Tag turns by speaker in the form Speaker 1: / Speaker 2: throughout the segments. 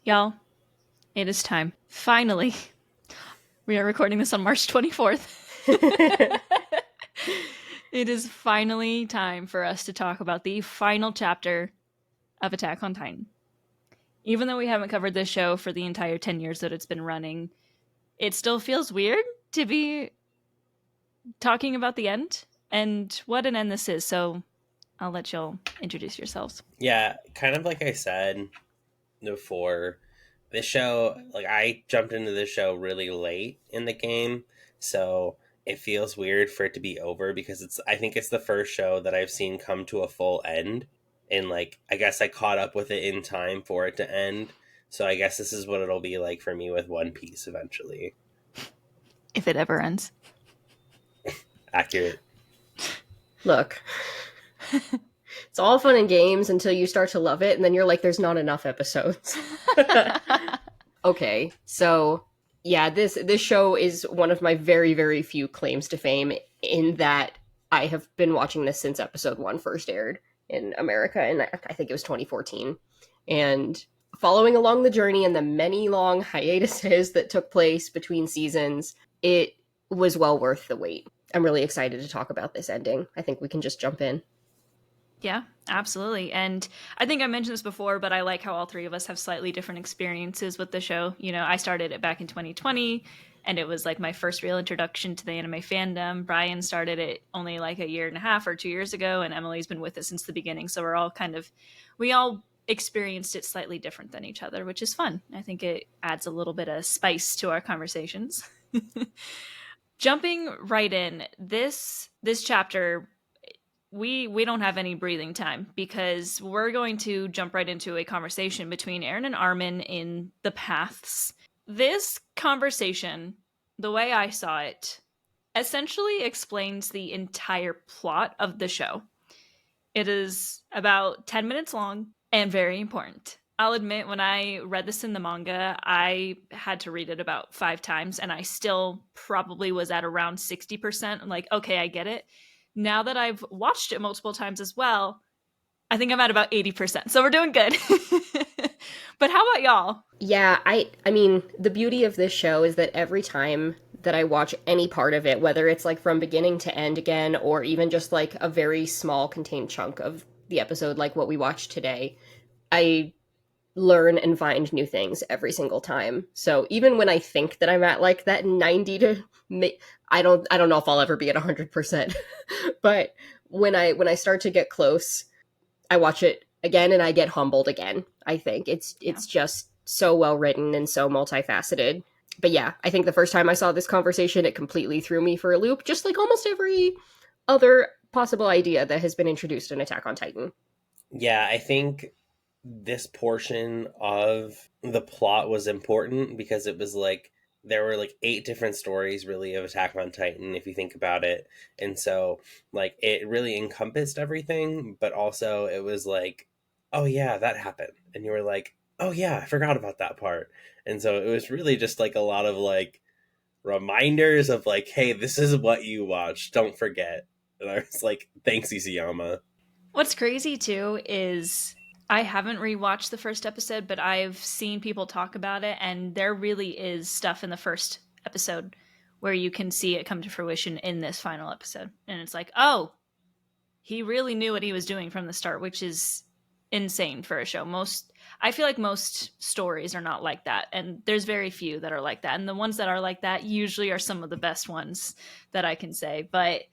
Speaker 1: Y'all, it is time. Finally, we are recording this on March 24th. It is finally time for us to talk about the final chapter of Attack on Titan. Even though we haven't covered this show for the entire 10 years that it's been running, it still feels weird to be talking about the end and what an end this is. So I'll let y'all introduce yourselves.
Speaker 2: Yeah, kind of like I said before, this show, like I jumped into this show really late in the game, so it feels weird for it to be over because I think it's the first show that I've seen come to a full end. And like I guess I caught up with it in time for it to end. So I guess this is what it'll be like for me with One Piece eventually.
Speaker 1: If it ever ends.
Speaker 2: Accurate.
Speaker 3: Look, it's all fun and games until you start to love it, and then you're like, there's not enough episodes. Okay, so yeah, this show is one of my very, very few claims to fame in that I have been watching this since episode 1 first aired in America, and I think it was 2014. And following along the journey and the many long hiatuses that took place between seasons, it was well worth the wait. I'm really excited to talk about this ending. I think we can just jump in.
Speaker 1: Yeah, absolutely. And I think I mentioned this before, but I like how all three of us have slightly different experiences with the show. You know, I started it back in 2020, and it was like my first real introduction to the anime fandom. Brian started it only like a year and a half or 2 years ago, and Emily's been with us since the beginning. So we all experienced it slightly different than each other, which is fun. I think it adds a little bit of spice to our conversations. Jumping right in, this chapter, we don't have any breathing time because we're going to jump right into a conversation between Eren and Armin in the paths. This conversation, the way I saw it, essentially explains the entire plot of the show. It is about 10 minutes long and very important. I'll admit, when I read this in the manga, I had to read it about 5 times, and I still probably was at around 60%. I'm like, okay, I get it. Now that I've watched it multiple times as well, I think I'm at about 80%. So we're doing good. But how about y'all?
Speaker 3: Yeah, I mean, the beauty of this show is that every time that I watch any part of it, whether it's like from beginning to end again, or even just like a very small contained chunk of the episode, like what we watched today, I learn and find new things every single time. So even when I think that I'm at like that 90 to I don't know if I'll ever be at 100%. But when I start to get close, I watch it again and I get humbled again. I think it's just so well written and so multifaceted. But yeah, I think the first time I saw this conversation, it completely threw me for a loop, just like almost every other possible idea that has been introduced in Attack on Titan.
Speaker 2: Yeah, I think this portion of the plot was important because it was like there were like 8 different stories really of Attack on Titan if you think about it. And so like it really encompassed everything, but also it was like, oh yeah, that happened. And you were like, oh yeah, I forgot about that part. And so it was really just like a lot of like reminders of like, hey, this is what you watched. Don't forget. And I was like, thanks, Isayama.
Speaker 1: What's crazy too is I haven't rewatched the first episode, but I've seen people talk about it, and there really is stuff in the first episode where you can see it come to fruition in this final episode. And it's like, oh, he really knew what he was doing from the start, which is insane for a show. I feel like most stories are not like that, and there's very few that are like that. And the ones that are like that usually are some of the best ones that I can say. But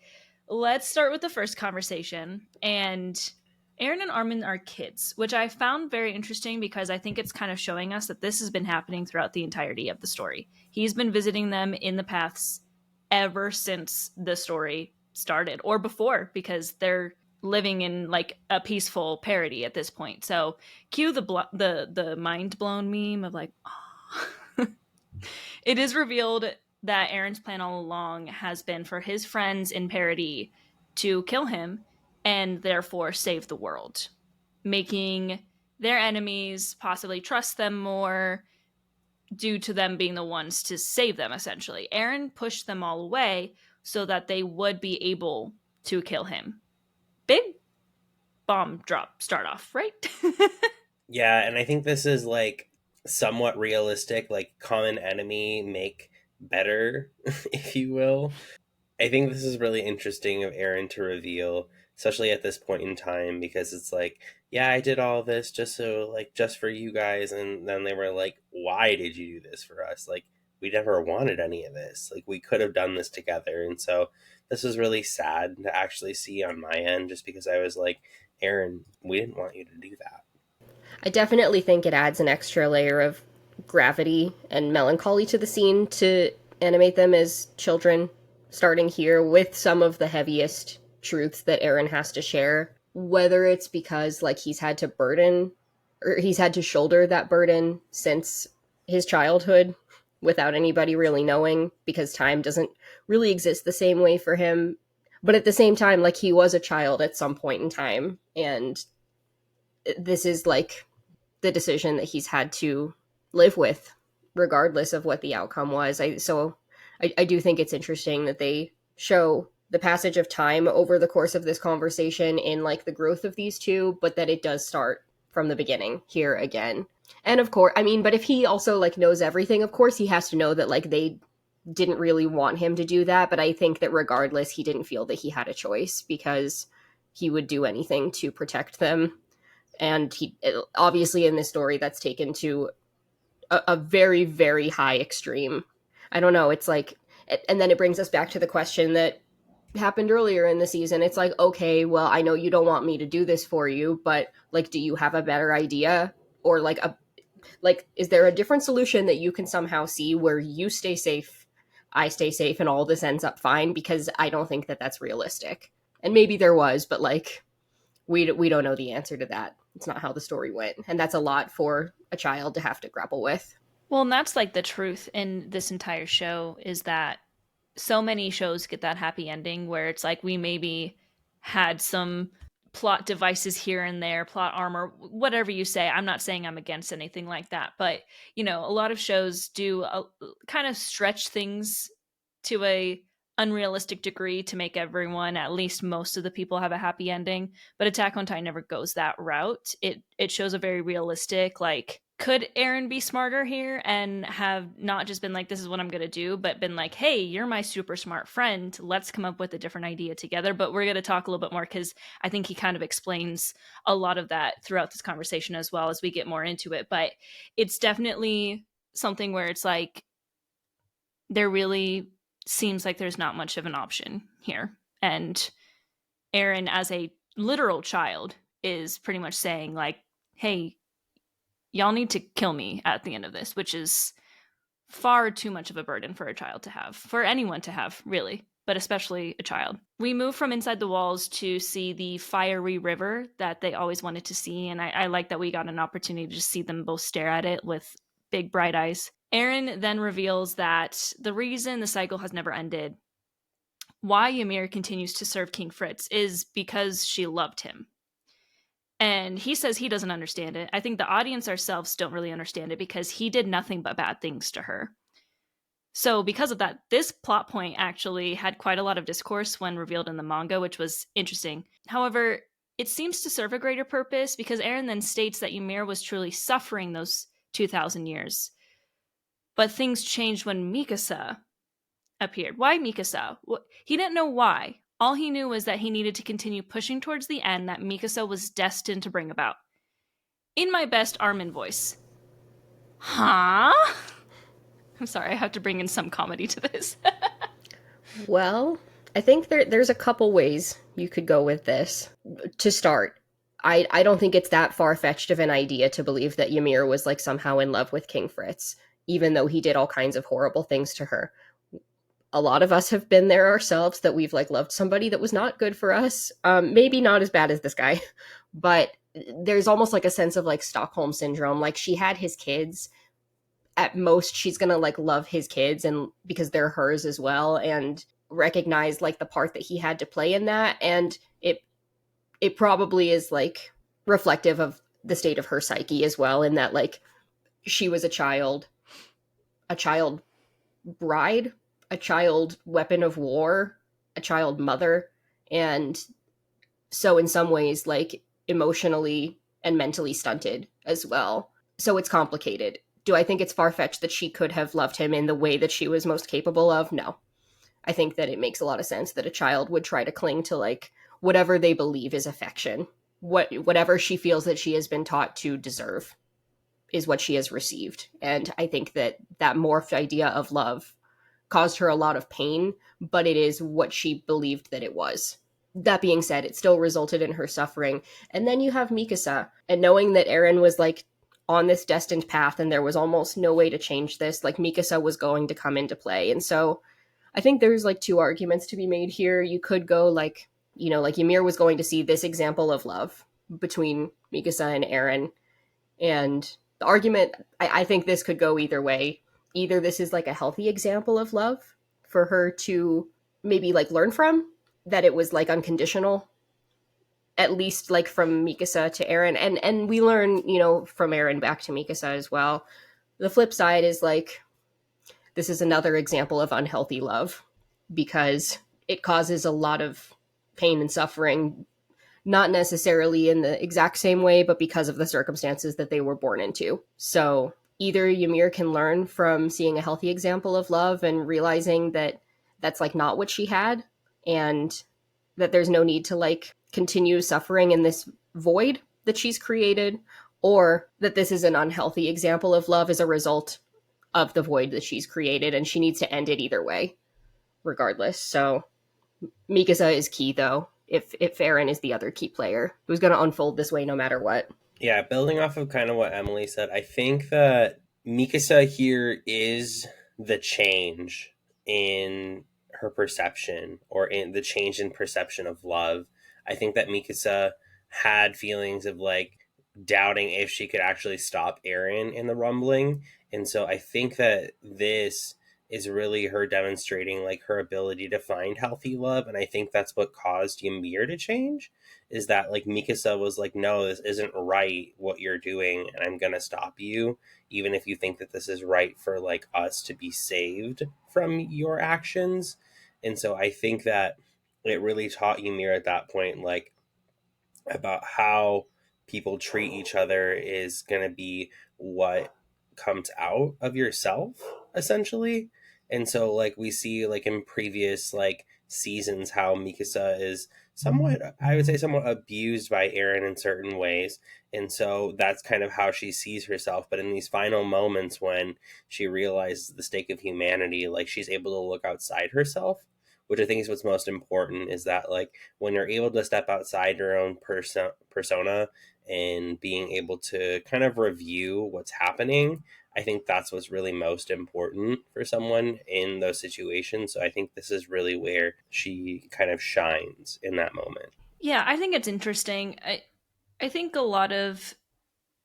Speaker 1: let's start with the first conversation. And Aaron and Armin are kids, which I found very interesting because I think it's kind of showing us that this has been happening throughout the entirety of the story. He's been visiting them in the paths ever since the story started, or before, because they're living in like a peaceful parody at this point. So cue the mind blown meme of like, oh. It is revealed that Aaron's plan all along has been for his friends in parody to kill him and therefore save the world, making their enemies possibly trust them more due to them being the ones to save them, essentially. Aaron pushed them all away so that they would be able to kill him. Big bomb drop start off, right?
Speaker 2: Yeah, and I think this is like somewhat realistic, like common enemy make better, if you will. I think this is really interesting of Aaron to reveal, especially at this point in time, because it's like, yeah, I did all this just so, like, just for you guys. And then they were like, why did you do this for us? Like, we never wanted any of this. Like, we could have done this together. And so this was really sad to actually see on my end, just because I was like, Aaron, we didn't want you to do that.
Speaker 3: I definitely think it adds an extra layer of gravity and melancholy to the scene to animate them as children, starting here with some of the heaviest truths that Aaron has to share. Whether it's because like he's had to burden or he's had to shoulder that burden since his childhood without anybody really knowing because time doesn't really exist the same way for him. But at the same time, like he was a child at some point in time, and this is like the decision that he's had to live with, regardless of what the outcome was. I do think it's interesting that they show the passage of time over the course of this conversation in like the growth of these two, but that it does start from the beginning here again. And of course, I mean, but if he also like knows everything, of course he has to know that like they didn't really want him to do that. But I think that regardless, he didn't feel that he had a choice because he would do anything to protect them. And he obviously in this story that's taken to a very very high extreme. I don't know, it's like, and then it brings us back to the question that happened earlier in the season. It's like, okay, well, I know you don't want me to do this for you, but like, do you have a better idea? Or like is there a different solution that you can somehow see where you stay safe, I stay safe, and all this ends up fine? Because I don't think that that's realistic. And maybe there was, but like we don't know the answer to that. It's not how the story went, and that's a lot for a child to have to grapple with.
Speaker 1: Well, and that's like the truth in this entire show is that so many shows get that happy ending where it's like we maybe had some plot devices here and there, plot armor, whatever you say. I'm not saying I'm against anything like that, but you know, a lot of shows do kind of stretch things to a unrealistic degree to make everyone, at least most of the people, have a happy ending. But Attack on Titan never goes that route. It shows a very realistic, like, could Aaron be smarter here and have not just been like, this is what I'm going to do, but been like, hey, you're my super smart friend. Let's come up with a different idea together. But we're going to talk a little bit more because I think he kind of explains a lot of that throughout this conversation as well as we get more into it. But it's definitely something where it's like, there really seems like there's not much of an option here. And Aaron, as a literal child, is pretty much saying, like, hey, y'all need to kill me at the end of this, which is far too much of a burden for a child to have, for anyone to have, really, but especially a child. We move from inside the walls to see the fiery river that they always wanted to see, and I like that we got an opportunity to just see them both stare at it with big bright eyes. Aaron then reveals that the reason the cycle has never ended, why Ymir continues to serve King Fritz, is because she loved him. And he says he doesn't understand it. I think the audience ourselves don't really understand it because he did nothing but bad things to her. So because of that, this plot point actually had quite a lot of discourse when revealed in the manga, which was interesting. However, it seems to serve a greater purpose because Aaron then states that Ymir was truly suffering those 2,000 years. But things changed when Mikasa appeared. Why Mikasa? He didn't know why. All he knew was that he needed to continue pushing towards the end that Mikasa was destined to bring about. In my best Armin voice. Huh? I'm sorry, I have to bring in some comedy to this.
Speaker 3: Well, I think there's a couple ways you could go with this. To start, I don't think it's that far-fetched of an idea to believe that Ymir was like somehow in love with King Fritz, even though he did all kinds of horrible things to her. A lot of us have been there ourselves, that we've like loved somebody that was not good for us. Maybe not as bad as this guy, but there's almost like a sense of like Stockholm syndrome. Like she had his kids. At most, she's gonna like love his kids, and because they're hers as well, and recognize like the part that he had to play in that. And it probably is like reflective of the state of her psyche as well, in that like she was a child bride, a child weapon of war, a child mother, and so in some ways like emotionally and mentally stunted as well. So it's complicated. Do I think it's far-fetched that she could have loved him in the way that she was most capable of? No. I think that it makes a lot of sense that a child would try to cling to like whatever they believe is affection. Whatever she feels that she has been taught to deserve is what she has received. And I think that that morphed idea of love caused her a lot of pain, but it is what she believed that it was. That being said, it still resulted in her suffering. And then you have Mikasa, and knowing that Eren was like on this destined path and there was almost no way to change this, like Mikasa was going to come into play. And so I think there's like two arguments to be made here. You could go like, like Ymir was going to see this example of love between Mikasa and Eren. And the argument, I think this could go either way. Either this is like a healthy example of love for her to maybe like learn from, that it was like unconditional, at least like from Mikasa to Eren. And we learn, from Eren back to Mikasa as well. The flip side is like, this is another example of unhealthy love because it causes a lot of pain and suffering, not necessarily in the exact same way, but because of the circumstances that they were born into. So either Ymir can learn from seeing a healthy example of love and realizing that that's like not what she had, and that there's no need to like continue suffering in this void that she's created, or that this is an unhealthy example of love as a result of the void that she's created, and she needs to end it either way, regardless. So Mikasa is key, though. If Eren is the other key player, who's going to unfold this way no matter what.
Speaker 2: Yeah, building off of kind of what Emily said, I think that Mikasa here is the change in her perception, or in the change in perception of love. I think that Mikasa had feelings of like doubting if she could actually stop Eren in the rumbling. And so I think that this is really her demonstrating like her ability to find healthy love. And I think that's what caused Ymir to change, is that like Mikasa was like, no, this isn't right what you're doing, and I'm gonna stop you, even if you think that this is right for like us to be saved from your actions. And so I think that it really taught Ymir at that point, like, about how people treat each other is going to be what comes out of yourself, essentially. And so like we see like in previous like seasons how Mikasa is somewhat, I would say, somewhat abused by Eren in certain ways. And so that's kind of how she sees herself. But in these final moments when she realizes the stake of humanity, like she's able to look outside herself, which I think is what's most important, is that like when you're able to step outside your own persona and being able to kind of review what's happening, I think that's what's really most important for someone in those situations. So I think this is really where she kind of shines in that moment.
Speaker 1: Yeah, I think it's interesting. I think a lot of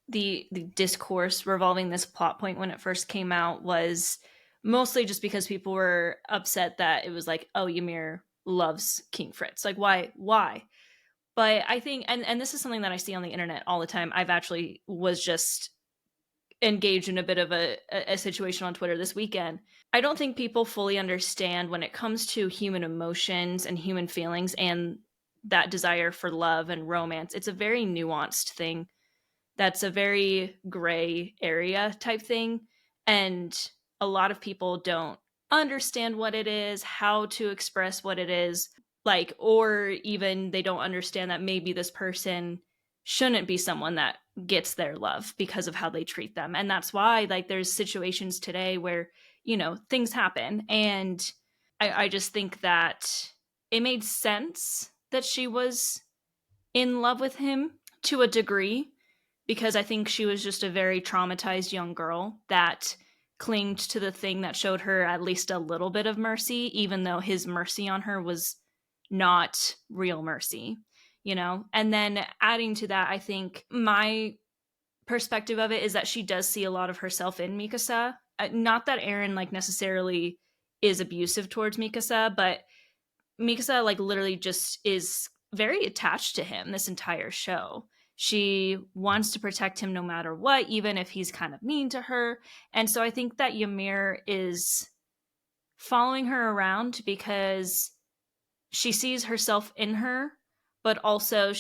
Speaker 1: the discourse revolving this plot point when it first came out was mostly just because people were upset that it was like, oh, Ymir loves King Fritz. Like, why? But I think, and this is something that I see on the internet all the time. I've actually was just engaged in a bit of a situation on Twitter this weekend. I don't think people fully understand when it comes to human emotions and human feelings and that desire for love and romance. It's a very nuanced thing. That's a very gray area type thing. And a lot of people don't understand what it is, how to express what it is, like, or even they don't understand that maybe this person shouldn't be someone that gets their love because of how they treat them. And that's why, like, there's situations today where, things happen. And I just think that it made sense that she was in love with him to a degree, because I think she was just a very traumatized young girl that clinged to the thing that showed her at least a little bit of mercy, even though his mercy on her was not real mercy. And then adding to that, I think my perspective of it is that she does see a lot of herself in Mikasa. Not that Eren like necessarily is abusive towards Mikasa, but Mikasa like literally just is very attached to him this entire show. She wants to protect him no matter what, even if he's kind of mean to her. And so I think that Ymir is following her around because she sees herself in her, but also,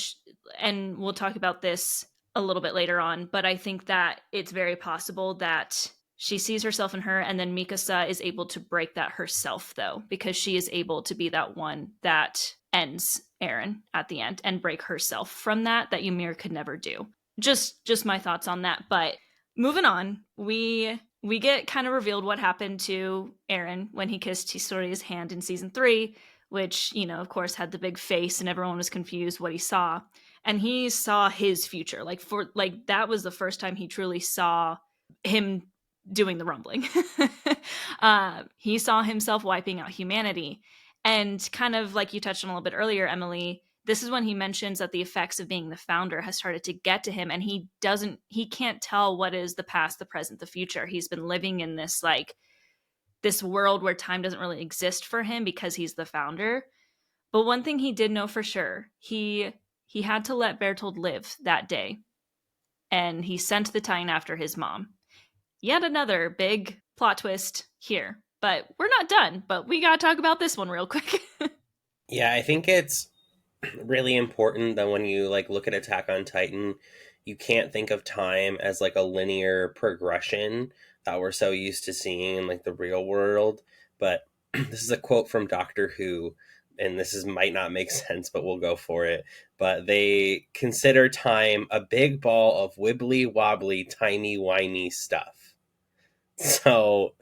Speaker 1: and we'll talk about this a little bit later on, but I think that it's very possible that she sees herself in her, and then Mikasa is able to break that herself, though, because she is able to be that one that ends Eren at the end and break herself from that Ymir could never do. Just my thoughts on that. But moving on, we get kind of revealed what happened to Eren when he kissed Historia's hand in season 3, which, of course, had the big face and everyone was confused what he saw. And he saw his future. That was the first time he truly saw him doing the rumbling. He saw himself wiping out humanity. And kind of like you touched on a little bit earlier, Emily, this is when he mentions that the effects of being the founder has started to get to him, and he can't tell what is the past, the present, the future. He's been living in this this world where time doesn't really exist for him because he's the founder. But one thing he did know for sure, he had to let Bertold live that day, and he sent the Titan after his mom. Yet another big plot twist here. But we're not done, but we gotta talk about this one real quick.
Speaker 2: Yeah, I think it's really important that when you look at Attack on Titan, you can't think of time as a linear progression that we're so used to seeing in the real world. But this is a quote from Doctor Who, and might not make sense, but we'll go for it. But they consider time a big ball of wibbly wobbly, timey wimey stuff. So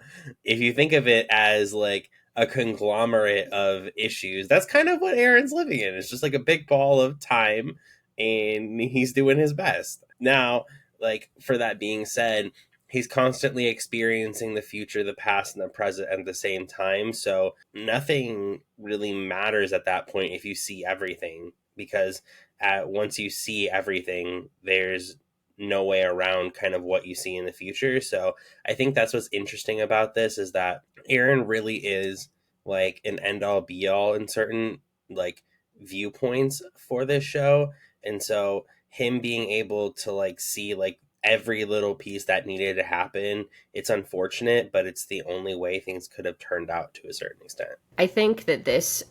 Speaker 2: if you think of it as a conglomerate of issues, that's kind of what Eren's living in. It's just a big ball of time, and he's doing his best. Now, for that being said, he's constantly experiencing the future, the past, and the present at the same time. So nothing really matters at that point if you see everything, because once you see everything, there's no way around kind of what you see in the future. So I think that's what's interesting about this, is that Eren really is an end all be all in certain viewpoints for this show. And so him being able to see every little piece that needed to happen, it's unfortunate, but it's the only way things could have turned out to a certain extent.
Speaker 3: I think that this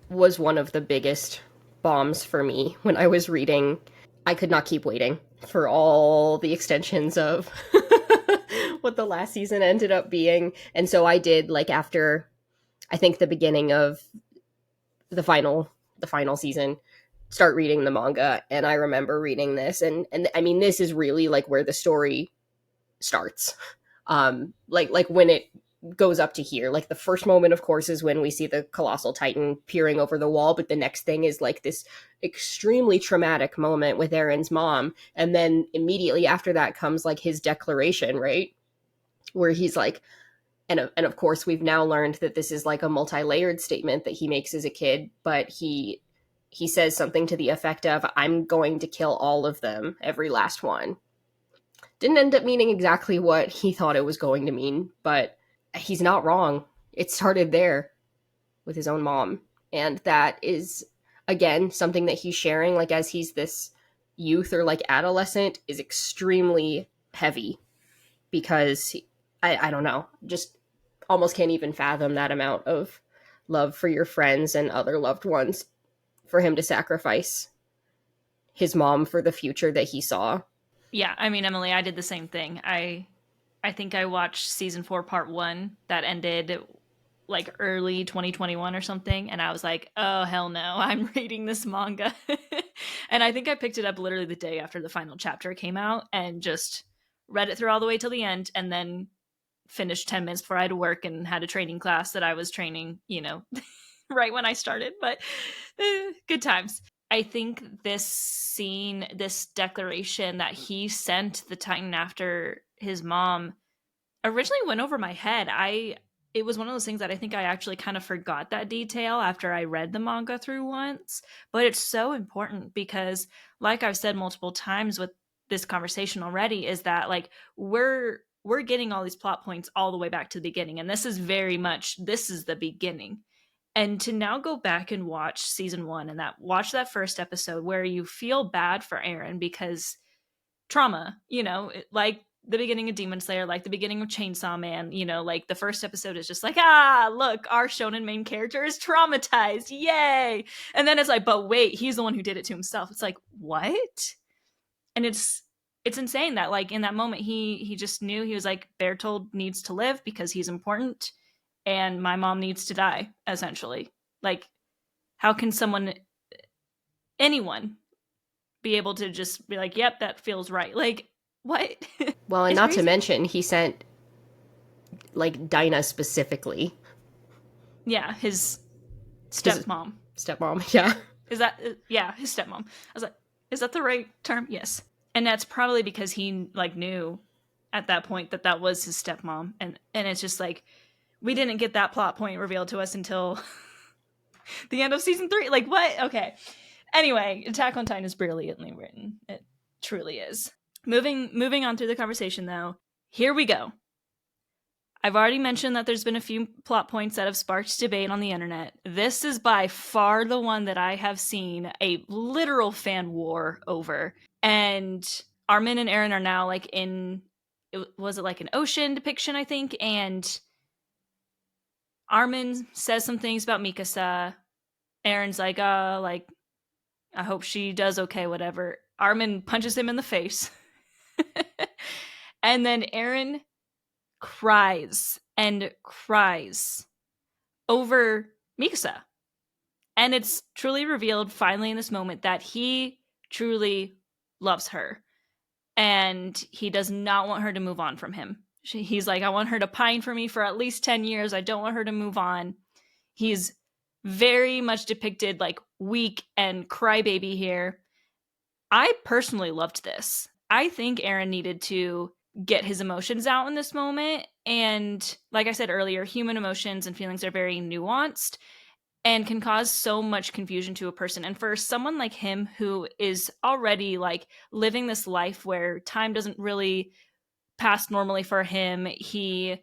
Speaker 3: was one of the biggest bombs for me when I was reading. I could not keep waiting for all the extensions of what the last season ended up being. And so I did, after, I think, the beginning of the final season, start reading the manga. And I remember reading this, and I mean, this is really where the story starts. When it goes up to here, the first moment, of course, is when we see the colossal titan peering over the wall, but the next thing is this extremely traumatic moment with Eren's mom, and then immediately after that comes his declaration, right, where he's and of course we've now learned that this is a multi-layered statement that he makes as a kid, but he says something to the effect of, "I'm going to kill all of them, every last one." Didn't end up meaning exactly what he thought it was going to mean, but he's not wrong. It started there with his own mom. And that is, again, something that he's sharing, as he's this youth or adolescent, is extremely heavy, because I don't know, just almost can't even fathom that amount of love for your friends and other loved ones, for him to sacrifice his mom for the future that he saw.
Speaker 1: Yeah, I mean, Emily, I did the same thing. I think I watched season 4, part 1, that ended early 2021 or something, and I was like, oh, hell no, I'm reading this manga. And I think I picked it up literally the day after the final chapter came out and just read it through all the way till the end, and then finished 10 minutes before I had to work and had a training class that I was training, right when I started. But good times. I think this scene, this declaration that he sent the Titan after his mom, originally went over my head. It was one of those things that I think I actually kind of forgot that detail after I read the manga through once. But it's so important because, like I've said multiple times with this conversation already, is that we're getting all these plot points all the way back to the beginning, and this is the beginning. And to now go back and watch season 1 and watch that first episode where you feel bad for Eren because trauma, like the beginning of Demon Slayer, like the beginning of Chainsaw Man, the first episode is just look, our shonen main character is traumatized. Yay. And then it's but wait, he's the one who did it to himself. It's what? And it's it's insane that like in that moment he just knew. He was like, Bertold needs to live because he's important, and my mom needs to die, essentially. Like, how can anyone be able to just be like, yep, that feels right? Like, what?
Speaker 3: Well, and
Speaker 1: It's
Speaker 3: not to
Speaker 1: crazy.
Speaker 3: mention, he sent like Dinah specifically,
Speaker 1: Yeah, his
Speaker 3: his
Speaker 1: stepmom.
Speaker 3: stepmom. Yeah.
Speaker 1: Is that yeah, his stepmom. I was like, is that the right term? Yes. And that's probably because he like knew at that point that that was his stepmom, and it's just like we didn't get that plot point revealed to us until the end of season 3. Like, what? Okay. Anyway, Attack on Titan is brilliantly written. It truly is. Moving on through the conversation though. Here we go. I've already mentioned that there's been a few plot points that have sparked debate on the internet. This is by far the one that I have seen a literal fan war over. And Armin and Eren are now like in, was it like an ocean depiction, I think? And Armin says some things about Mikasa. Eren's like, I hope she does okay, whatever. Armin punches him in the face. And then Eren cries and cries over Mikasa. And it's truly revealed finally in this moment that he truly loves her. And he does not want her to move on from him. He's like, I want her to pine for me for at least 10 years. I don't want her to move on. He's very much depicted like weak and crybaby here. I personally loved this. I think Eren needed to get his emotions out in this moment. And like I said earlier, human emotions and feelings are very nuanced and can cause so much confusion to a person. And for someone like him who is already like living this life where time doesn't really pass normally for him, he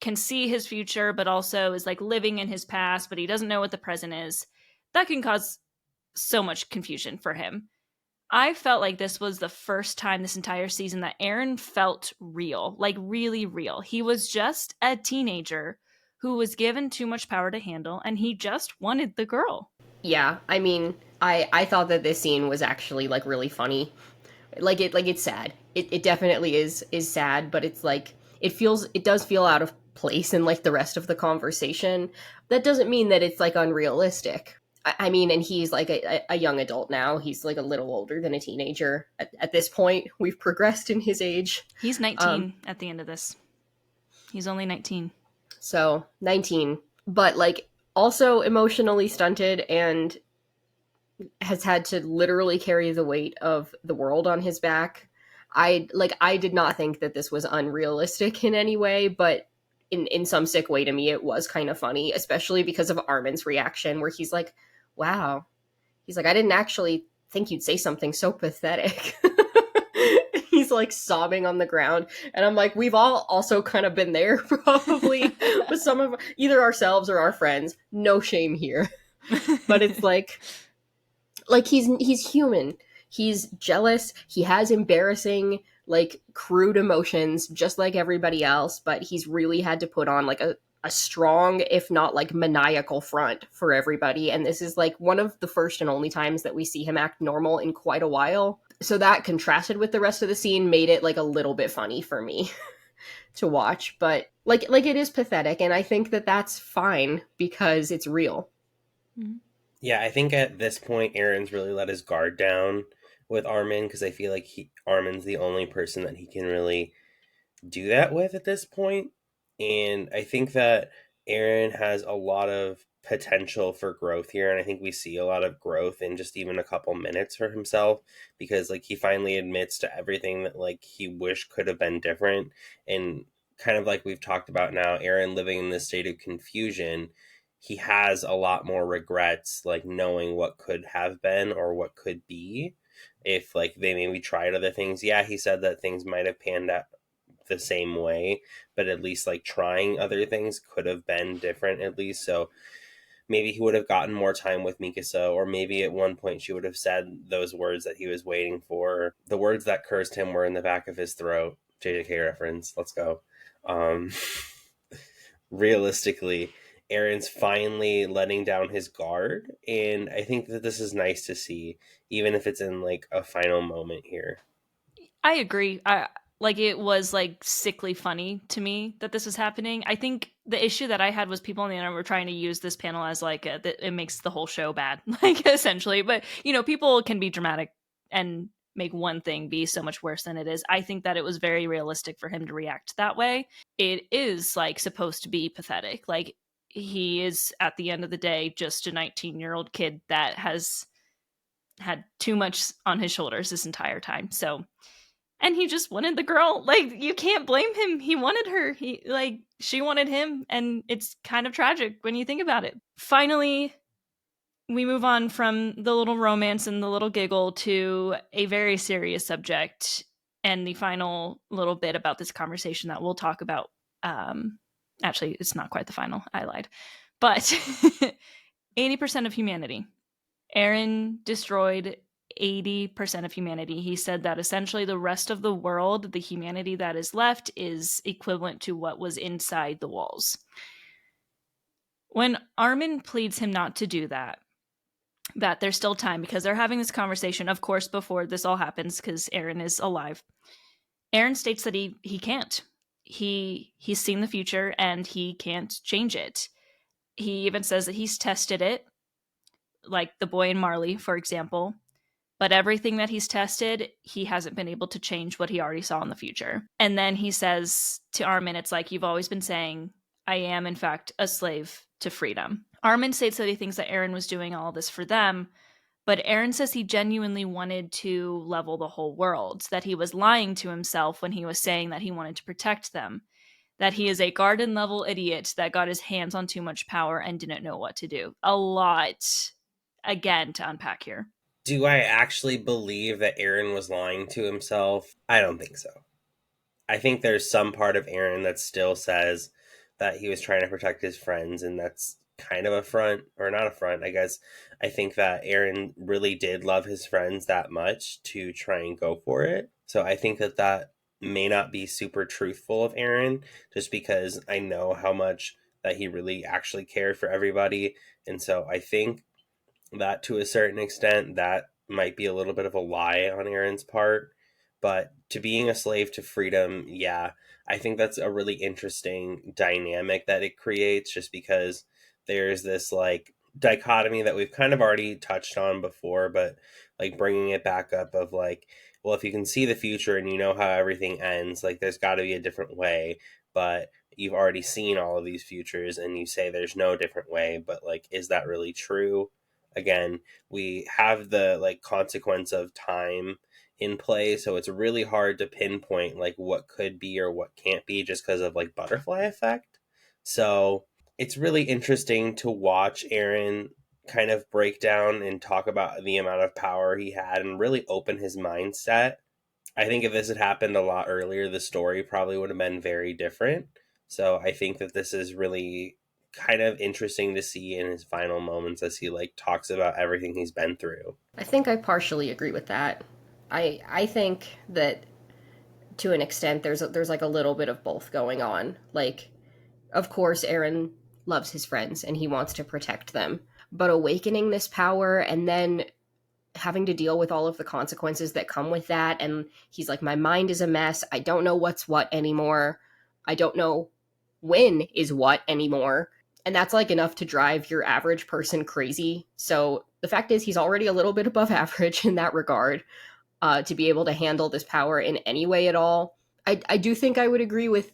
Speaker 1: can see his future, but also is like living in his past, but he doesn't know what the present is. That can cause so much confusion for him. I felt like this was the first time this entire season that Eren felt real, like really real. He was just a teenager who was given too much power to handle, and he just wanted the girl.
Speaker 3: Yeah, I mean, I thought that this scene was actually like really funny. It's sad. It definitely is sad, but it's like it does feel out of place in like the rest of the conversation. That doesn't mean that it's like unrealistic. I mean, and he's like a young adult now. He's like a little older than a teenager at this point. We've progressed in his age.
Speaker 1: He's 19 at the end of this. He's only 19.
Speaker 3: So 19, but like also emotionally stunted and has had to literally carry the weight of the world on his back. I did not think that this was unrealistic in any way, but in some sick way to me it was kind of funny, especially because of Armin's reaction where he's like, "Wow." He's like, "I didn't actually think you'd say something so pathetic." He's like sobbing on the ground, and I'm like, we've all also kind of been there probably with some of either ourselves or our friends. No shame here. But it's like he's human. He's jealous. He has embarrassing, like crude emotions, just like everybody else. But he's really had to put on like a strong, if not like maniacal front for everybody. And this is like one of the first and only times that we see him act normal in quite a while. So that contrasted with the rest of the scene made it like a little bit funny for me to watch. But like it is pathetic, and I think that that's fine because it's real.
Speaker 1: Mhm.
Speaker 2: Yeah, I think at this point, Aaron's really let his guard down with Armin because I feel like Armin's the only person that he can really do that with at this point. And I think that Aaron has a lot of potential for growth here. And I think we see a lot of growth in just even a couple minutes for himself because, like, he finally admits to everything that, like, he wished could have been different. And kind of like we've talked about now, Aaron living in this state of confusion, he has a lot more regrets, like knowing what could have been or what could be if like they maybe tried other things. Yeah, he said that things might have panned out the same way, but at least like trying other things could have been different at least. So maybe he would have gotten more time with Mikasa, or maybe at one point she would have said those words that he was waiting for. The words that cursed him were in the back of his throat. JJK reference. Let's go. Um, Realistically, Aaron's finally letting down his guard, and I think that this is nice to see, even if it's in like a final moment here.
Speaker 1: I agree. Like it was like sickly funny to me that this was happening. I think the issue that I had was people on the internet were trying to use this panel as like that it makes the whole show bad, like essentially. But people can be dramatic and make one thing be so much worse than it is. I think that it was very realistic for him to react that way. It is like supposed to be pathetic. Like he is at the end of the day just a 19-year-old kid that has had too much on his shoulders this entire time. So, and he just wanted the girl. Like, you can't blame him. He wanted her. She wanted him, and it's kind of tragic when you think about it. Finally, we move on from the little romance and the little giggle to a very serious subject, and the final little bit about this conversation that we'll talk about. Actually, it's not quite the final. I lied. But 80% of humanity. Aaron destroyed 80% of humanity. He said that essentially the rest of the world, the humanity that is left, is equivalent to what was inside the walls. When Armin pleads him not to do that there's still time because they're having this conversation, of course, before this all happens because Aaron is alive. Aaron states that he can't. He's seen the future and he can't change it. He even says that he's tested it, like the boy and Marley, for example. But everything that he's tested, he hasn't been able to change what he already saw in the future. And then he says to Armin, it's like, you've always been saying, I am, in fact, a slave to freedom. Armin states that he thinks that Aaron was doing all this for them, but Aaron says he genuinely wanted to level the whole world, that he was lying to himself when he was saying that he wanted to protect them, that he is a garden-level idiot that got his hands on too much power and didn't know what to do. A lot, again, to unpack here.
Speaker 2: Do I actually believe that Aaron was lying to himself? I don't think so. I think there's some part of Aaron that still says that he was trying to protect his friends, and that's kind of a front, or not a front, I guess. I think that Aaron really did love his friends that much to try and go for it. So I think that may not be super truthful of Aaron, just because I know how much that he really actually cared for everybody. And so I think that to a certain extent, that might be a little bit of a lie on Aaron's part. But to being a slave to freedom, yeah, I think that's a really interesting dynamic that it creates, just because there's this like dichotomy that we've kind of already touched on before, but like bringing it back up of like, well, if you can see the future and you know how everything ends, like there's got to be a different way. But you've already seen all of these futures and you say there's no different way, but like, is that really true? Again, we have the like consequence of time in play, so it's really hard to pinpoint like what could be or what can't be, just because of like butterfly effect. So it's really interesting to watch Aaron kind of break down and talk about the amount of power he had and really open his mindset. I think if this had happened a lot earlier, the story probably would have been very different. So I think that this is really kind of interesting to see in his final moments as he like talks about everything he's been through.
Speaker 3: I think I partially agree with that. I think that to an extent there's like a little bit of both going on. Like, of course Aaron loves his friends and he wants to protect them, but awakening this power and then having to deal with all of the consequences that come with that, and he's like, my mind is a mess, I don't know what's what anymore, I don't know when is what anymore. And that's like enough to drive your average person crazy. So the fact is he's already a little bit above average in that regard, to be able to handle this power in any way at all. I do think I would agree with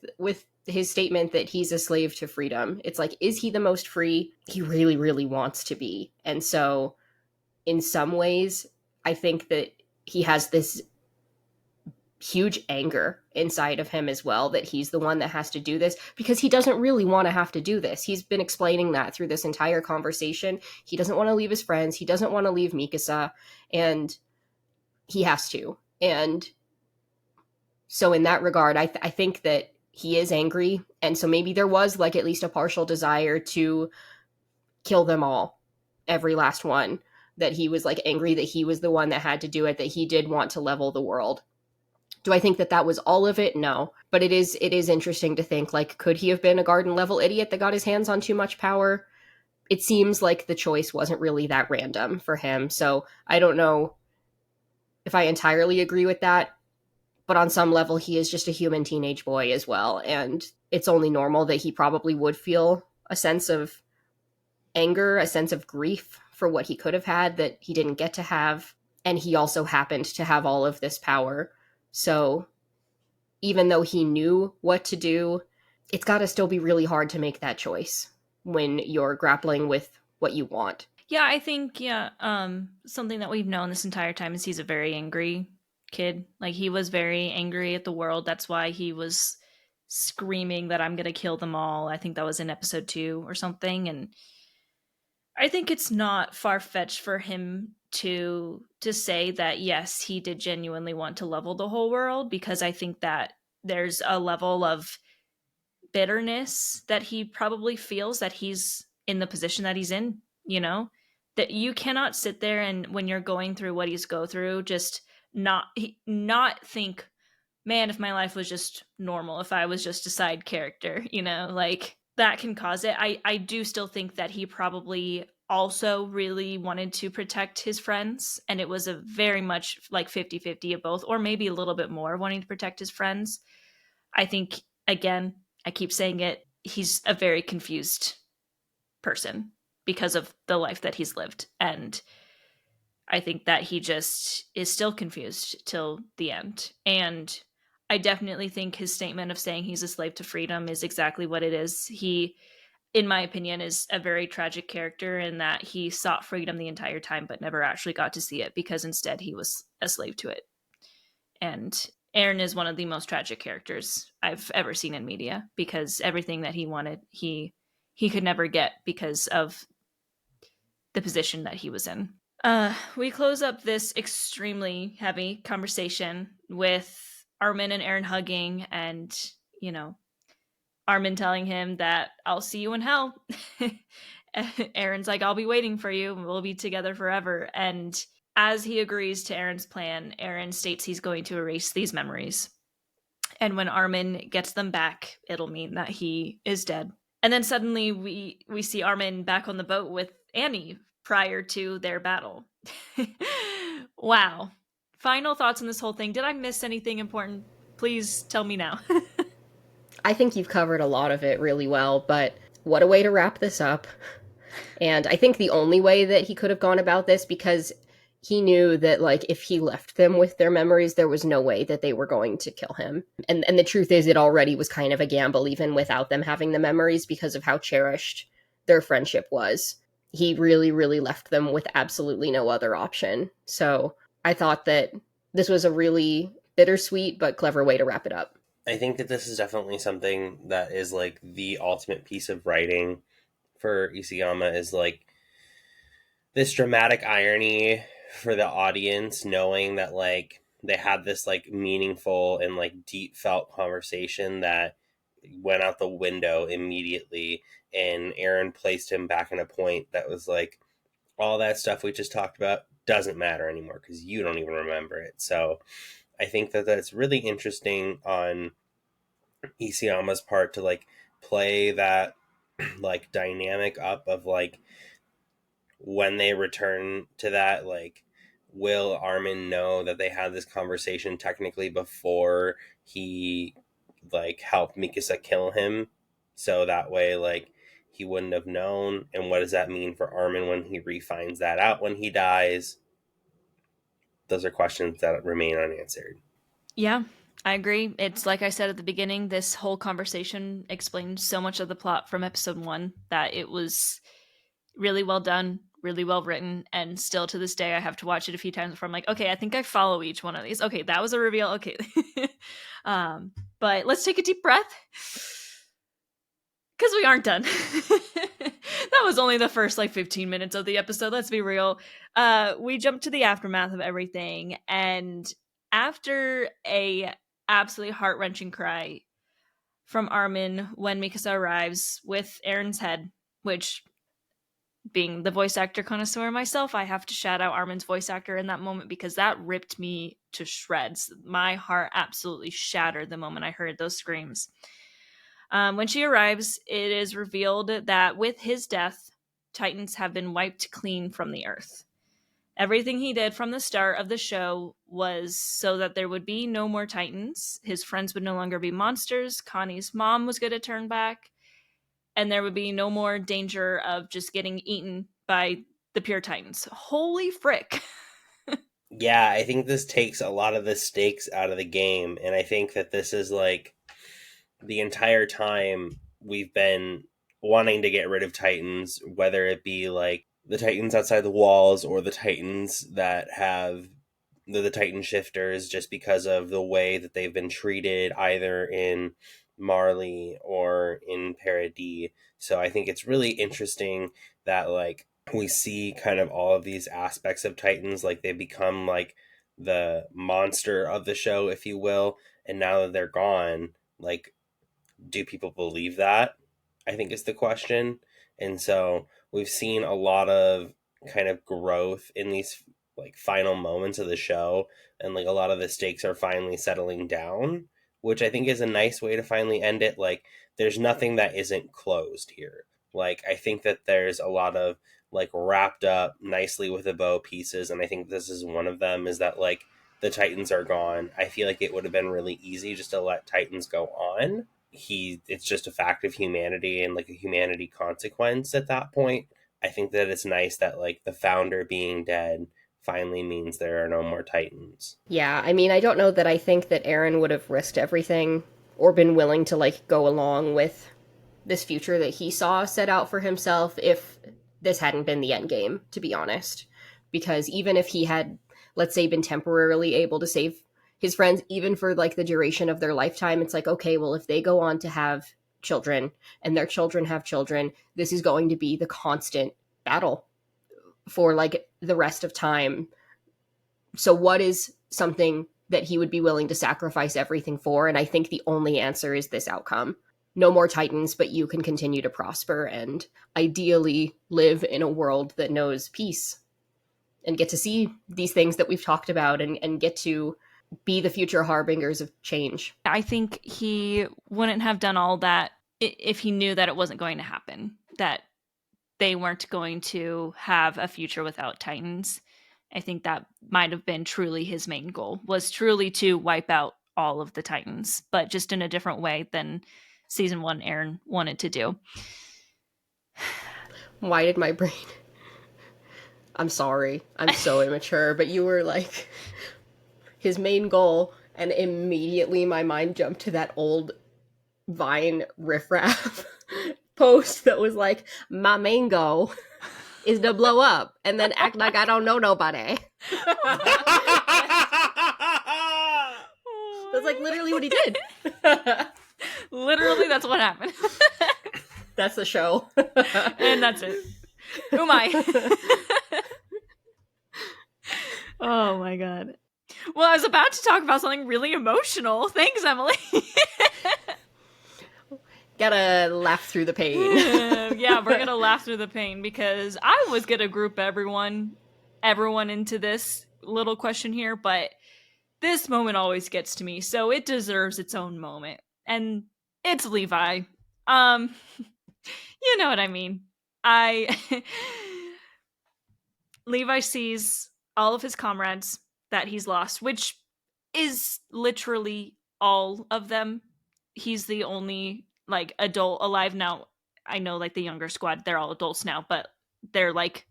Speaker 3: his statement that he's a slave to freedom. It's like, is he the most free? He really, really wants to be. And so in some ways, I think that he has this huge anger inside of him as well, that he's the one that has to do this because he doesn't really want to have to do this. He's been explaining that through this entire conversation. He doesn't want to leave his friends. He doesn't want to leave Mikasa, and he has to. And so in that regard, I think that he is angry. And so maybe there was like at least a partial desire to kill them all, every last one, that he was like angry that he was the one that had to do it, that he did want to level the world. Do I think that that was all of it? No. But it is interesting to think, like, could he have been a garden level idiot that got his hands on too much power? It seems like the choice wasn't really that random for him. So I don't know if I entirely agree with that, but on some level, he is just a human teenage boy as well. And it's only normal that he probably would feel a sense of anger, a sense of grief for what he could have had that he didn't get to have. And he also happened to have all of this power. So even though he knew what to do, it's got to still be really hard to make that choice when you're grappling with what you want.
Speaker 1: Yeah, I think something that we've known this entire time is he's a very angry kid. Like he was very angry at the world. That's why he was screaming that I'm going to kill them all. I think that was in episode 2 or something, and I think it's not far-fetched for him to say that yes, he did genuinely want to level the whole world, because I think that there's a level of bitterness that he probably feels that he's in the position that he's in, you know? That you cannot sit there and when you're going through what he's go through just not think, man, if my life was just normal, if I was just a side character, like that can cause it. I do still think that he probably also really wanted to protect his friends, and it was a very much like 50-50 of both, or maybe a little bit more wanting to protect his friends. I think, again, I keep saying it, he's a very confused person because of the life that he's lived. And I think that he just is still confused till the end. And I definitely think his statement of saying he's a slave to freedom is exactly what it is. He, in my opinion, is a very tragic character in that he sought freedom the entire time but never actually got to see it because instead he was a slave to it. And Aaron is one of the most tragic characters I've ever seen in media because everything that he wanted, he could never get because of the position that he was in. We close up this extremely heavy conversation with Armin and Aaron hugging and, Armin telling him that I'll see you in hell. Aaron's like, I'll be waiting for you. We'll be together forever. And as he agrees to Aaron's plan, Aaron states he's going to erase these memories. And when Armin gets them back, it'll mean that he is dead. And then suddenly we see Armin back on the boat with Annie prior to their battle. Wow. Final thoughts on this whole thing. Did I miss anything important? Please tell me now.
Speaker 3: I think you've covered a lot of it really well, but what a way to wrap this up. And I think the only way that he could have gone about this, because he knew that, like, if he left them with their memories, there was no way that they were going to kill him. And the truth is, it already was kind of a gamble, even without them having the memories, because of how cherished their friendship was. He really, really left them with absolutely no other option. So I thought that this was a really bittersweet but clever way to wrap it up.
Speaker 2: I think that this is definitely something that is like the ultimate piece of writing for Isayama, is like this dramatic irony for the audience, knowing that like they had this like meaningful and like deep felt conversation that went out the window immediately, and Aaron placed him back in a point that was like, all that stuff we just talked about doesn't matter anymore because you don't even remember it. So I think that that's really interesting on Isayama's part to like play that like dynamic up of like, when they return to that, like, will Armin know that they had this conversation technically before he like helped Mikasa kill him, so that way like he wouldn't have known? And what does that mean for Armin when he refines that out when he dies? Those are questions that remain unanswered.
Speaker 1: Yeah, I agree. It's like I said at the beginning, this whole conversation explained so much of the plot from episode 1 that it was really well done, really well written, and still to this day I have to watch it a few times before I'm like, okay, I think I follow each one of these. Okay, that was a reveal. Okay. But let's take a deep breath because we aren't done. That was only the first like 15 minutes of the episode, let's be real. We jump to the aftermath of everything, and after a absolutely heart-wrenching cry from Armin when Mikasa arrives with Aaron's head, which, being the voice actor connoisseur myself, I have to shout out Armin's voice actor in that moment because that ripped me to shreds. My heart absolutely shattered the moment I heard those screams. When she arrives, it is revealed that with his death, Titans have been wiped clean from the earth. Everything he did from the start of the show was so that there would be no more Titans. His friends would no longer be monsters. Connie's mom was going to turn back. And there would be no more danger of just getting eaten by the pure Titans. Holy frick.
Speaker 2: Yeah, I think this takes a lot of the stakes out of the game. And I think that this is like the entire time we've been wanting to get rid of Titans, whether it be like the Titans outside the walls or the Titans that have the Titan shifters, just because of the way that they've been treated either in Marley or in Paradis. So I think it's really interesting that like we see kind of all of these aspects of Titans, like they become like the monster of the show, if you will. And now that they're gone, like, do people believe that? I think is the question. And so we've seen a lot of kind of growth in these like final moments of the show, and like a lot of the stakes are finally settling down, which I think is a nice way to finally end it. Like there's nothing that isn't closed here. Like I think that there's a lot of like wrapped up nicely with a bow pieces, and I think this is one of them, is that like the Titans are gone. I feel like it would have been really easy just to let Titans go on. It's just a fact of humanity and like a humanity consequence at that point. I think that it's nice that like the founder being dead finally means there are no more Titans.
Speaker 3: Yeah, I mean, I don't know that I think that Aaron would have risked everything or been willing to like go along with this future that he saw set out for himself if this hadn't been the end game, to be honest. Because even if he had, let's say, been temporarily able to save his friends, even for like the duration of their lifetime, it's like, okay, well, if they go on to have children and their children have children, this is going to be the constant battle for like the rest of time. So what is something that he would be willing to sacrifice everything for? And I think the only answer is this outcome. No more Titans, but you can continue to prosper and ideally live in a world that knows peace and get to see these things that we've talked about and get to be the future harbingers of change.
Speaker 1: I think he wouldn't have done all that if he knew that it wasn't going to happen, that they weren't going to have a future without Titans. I think that might have been truly his main goal, was truly to wipe out all of the Titans, but just in a different way than season 1 Aaron wanted to do.
Speaker 3: Why did my brain... I'm sorry. I'm so immature, but you were like his main goal, and immediately my mind jumped to that old Vine riffraff post that was like, my main goal is to blow up and then act like I don't know nobody. That's like literally what he did.
Speaker 1: Literally, that's what happened.
Speaker 3: That's the show.
Speaker 1: And that's it. Who am I? Oh my god. Well, I was about to talk about something really emotional. Thanks, Emily.
Speaker 3: Gotta laugh through the pain.
Speaker 1: Yeah, we're gonna laugh through the pain because I was gonna group everyone into this little question here, but this moment always gets to me, so it deserves its own moment. And it's Levi. You know what I mean. Levi sees all of his comrades that he's lost, which is literally all of them. He's the only like adult alive now. I know like the younger squad, they're all adults now, but they're like,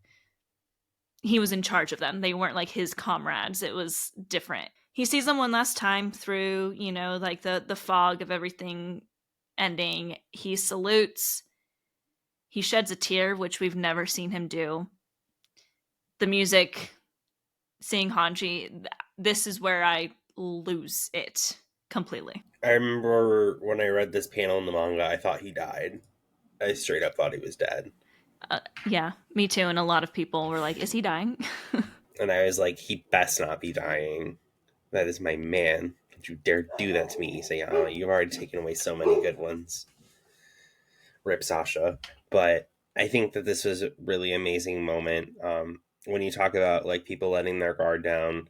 Speaker 1: he was in charge of them. They weren't like his comrades. It was different. He sees them one last time through, you know, like the fog of everything ending. He salutes. He sheds a tear, which we've never seen him do. The music, seeing Hanji, this is where I lose it completely.
Speaker 2: I remember when I read this panel in the manga, I thought he died. I straight up thought he was dead.
Speaker 1: Yeah, me too. And a lot of people were like, is he dying?
Speaker 2: And I was like, he best not be dying. That is my man. Don't you dare do that to me, Isayama. You've already taken away so many good ones. Rip Sasha. But I think that this was a really amazing moment. When you talk about like people letting their guard down,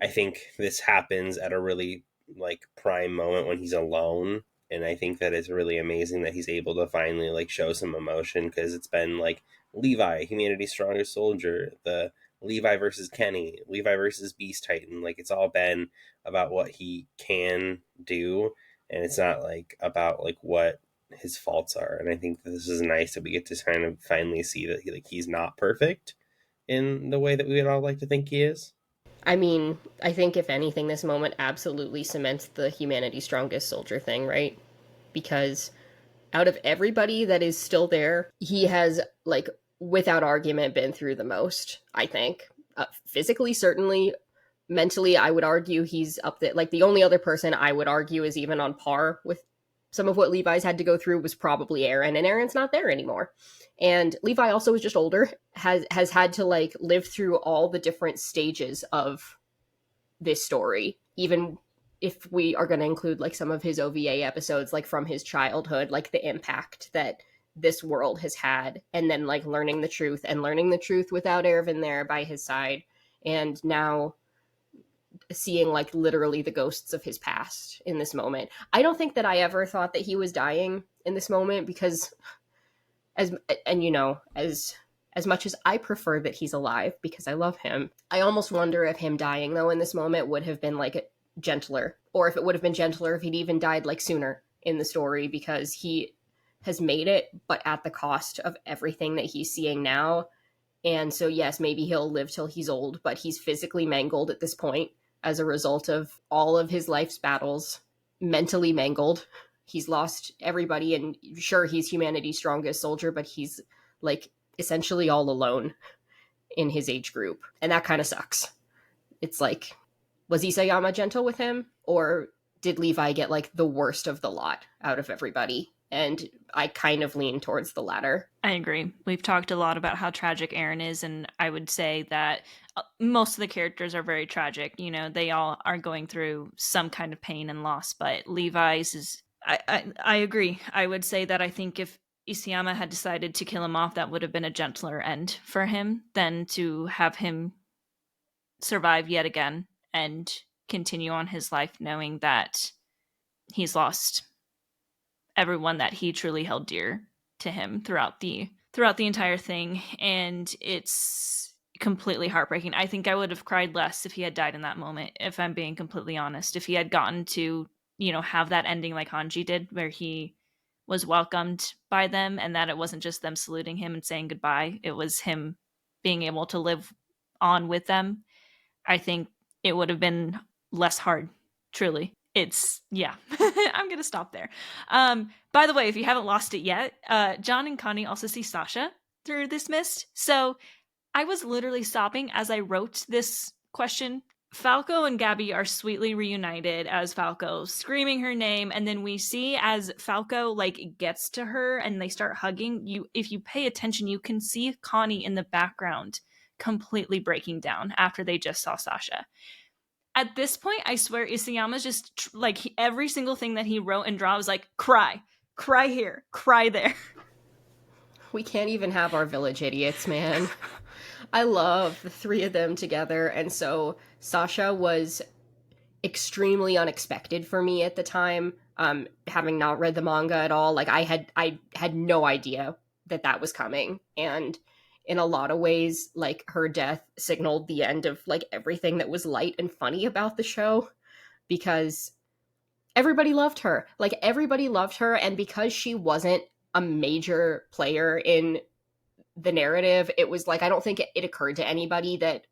Speaker 2: I think this happens at a really like prime moment when he's alone. And I think that it's really amazing that he's able to finally like show some emotion, because it's been like Levi, humanity's strongest soldier, the Levi versus Kenny, Levi versus Beast Titan. Like, it's all been about what he can do, and it's not like about like what his faults are. And I think that this is nice that we get to kind of finally see that he's not perfect in the way that we would all like to think he is.
Speaker 3: I mean, I think if anything, this moment absolutely cements the humanity strongest soldier thing, right? Because out of everybody that is still there, he has, like, without argument, been through the most, I think. Physically, certainly. Mentally, I would argue he's up there. Like, the only other person I would argue is even on par with some of what Levi's had to go through was probably Aaron, and Aaron's not there anymore. And Levi also is just older, has had to, like, live through all the different stages of this story, even if we are going to include like some of his OVA episodes, like from his childhood, like the impact that this world has had, and then like learning the truth without Erwin there by his side, and now seeing like literally the ghosts of his past in this moment. I don't think that I ever thought that he was dying in this moment, because as and you know, as much as I prefer that he's alive because I love him, I almost wonder if him dying though in this moment would have been like gentler, or if it would have been gentler if he'd even died like sooner in the story, because he has made it, but at the cost of everything that he's seeing now. And so yes, maybe he'll live till he's old, but he's physically mangled at this point as a result of all of his life's battles, mentally mangled. He's lost everybody, and sure, he's humanity's strongest soldier, but he's like essentially all alone in his age group. And that kind of sucks. It's like, was Isayama gentle with him? Or did Levi get like the worst of the lot out of everybody? And I kind of lean towards the latter.
Speaker 1: I agree. We've talked a lot about how tragic Aaron is, and I would say that most of the characters are very tragic. You know, they all are going through some kind of pain and loss, but Levi's is... I agree. I would say that I think if Isayama had decided to kill him off, that would have been a gentler end for him than to have him survive yet again and continue on his life knowing that he's lost everyone that he truly held dear to him throughout the entire thing. And it's completely heartbreaking. I think I would have cried less if he had died in that moment, if I'm being completely honest. If he had gotten to, you know, have that ending like Hanji did, where he was welcomed by them, and that it wasn't just them saluting him and saying goodbye, it was him being able to live on with them, I think it would have been less hard, truly. It's, yeah. I'm going to stop there. By the way, if you haven't lost it yet, John and Connie also see Sasha through this mist. So I was literally sobbing as I wrote this question. Falco and Gabby are sweetly reunited as Falco screaming her name, and then we see as Falco like gets to her and they start hugging. If you pay attention, you can see Connie in the background completely breaking down after they just saw Sasha. At this point, I swear Isayama's just like every single thing that he wrote and draw was like, cry here, cry there.
Speaker 3: We can't even have our village idiots, man. I love the three of them together, and so Sasha was extremely unexpected for me at the time, having not read the manga at all. Like I had no idea that was coming, and in a lot of ways, like her death signaled the end of like everything that was light and funny about the show, because everybody loved her. Like everybody loved her, and because she wasn't a major player in the narrative, it was like I don't think it occurred to anybody that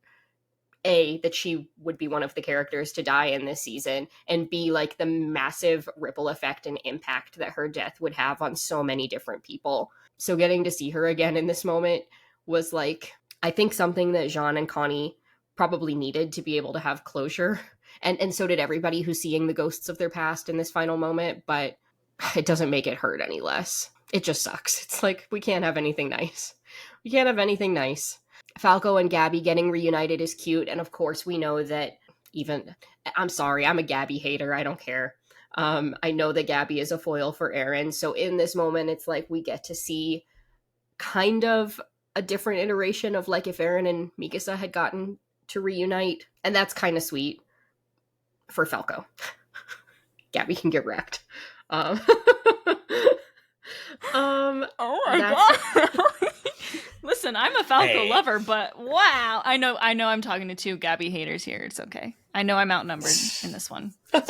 Speaker 3: that she would be one of the characters to die in this season, and B, like the massive ripple effect and impact that her death would have on so many different people. So getting to see her again in this moment was like, I think something that Jean and Connie probably needed to be able to have closure. And so did everybody who's seeing the ghosts of their past in this final moment, but it doesn't make it hurt any less. It just sucks. It's like, we can't have anything nice. We can't have anything nice. Falco and Gabby getting reunited is cute, and of course we know that I'm sorry, I'm a Gabby hater, I don't care. I know that Gabby is a foil for Aaron, so in this moment it's like we get to see kind of a different iteration of like if Aaron and Mikasa had gotten to reunite, and that's kind of sweet for Falco. Gabby can get wrecked.
Speaker 1: Oh my god. Listen, I'm a Falco
Speaker 2: Hey.
Speaker 1: lover, but wow. I know I'm talking to two Gabby haters here. It's okay. I know I'm outnumbered in this one. It's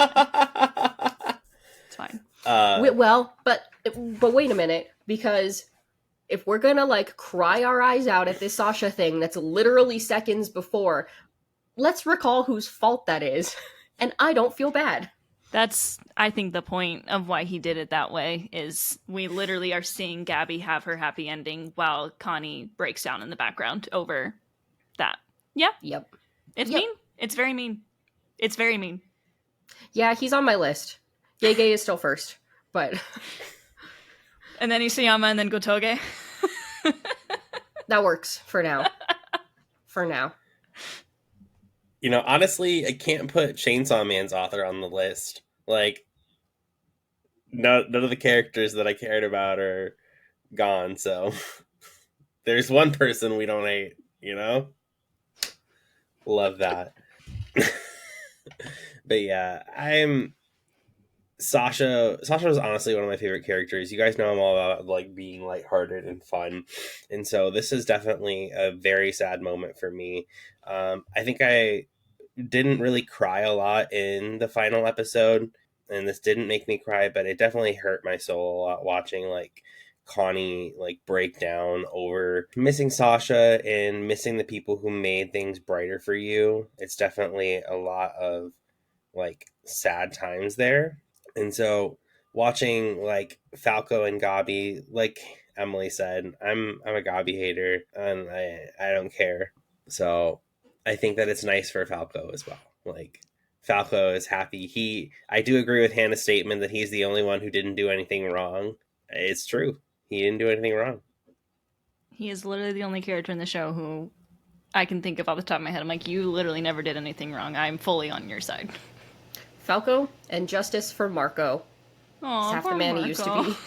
Speaker 1: fine.
Speaker 3: Well, but wait a minute, because if we're gonna like cry our eyes out at this Sasha thing that's literally seconds before, let's recall whose fault that is. And I don't feel bad.
Speaker 1: That's, I think, the point of why he did it that way is we literally are seeing Gabby have her happy ending while Connie breaks down in the background over that. Yeah.
Speaker 3: Yep.
Speaker 1: It's mean. It's very mean. It's very mean.
Speaker 3: Yeah, he's on my list. Gege is still first, but...
Speaker 1: And then Isayama and then Gotoge.
Speaker 3: That works for now. For now.
Speaker 2: You know, honestly, I can't put Chainsaw Man's author on the list. Like, none of the characters that I cared about are gone, so there's one person we don't hate, you know? Love that. But yeah, Sasha was honestly one of my favorite characters. You guys know I'm all about like being lighthearted and fun. And so this is definitely a very sad moment for me. I think I didn't really cry a lot in the final episode, and this didn't make me cry, but it definitely hurt my soul a lot watching like Connie like break down over missing Sasha and missing the people who made things brighter for you. It's definitely a lot of like sad times there. And so watching like Falco and Gabi, like Emily said, I'm a Gabi hater and I don't care. So I think that it's nice for Falco as well. Like Falco is happy. I do agree with Hannah's statement that he's the only one who didn't do anything wrong. It's true. He didn't do anything wrong.
Speaker 1: He is literally the only character in the show who I can think of off the top of my head. I'm like, you literally never did anything wrong. I'm fully on your side.
Speaker 3: Falco and justice for Marco.
Speaker 1: Aw,
Speaker 3: Half the man he used to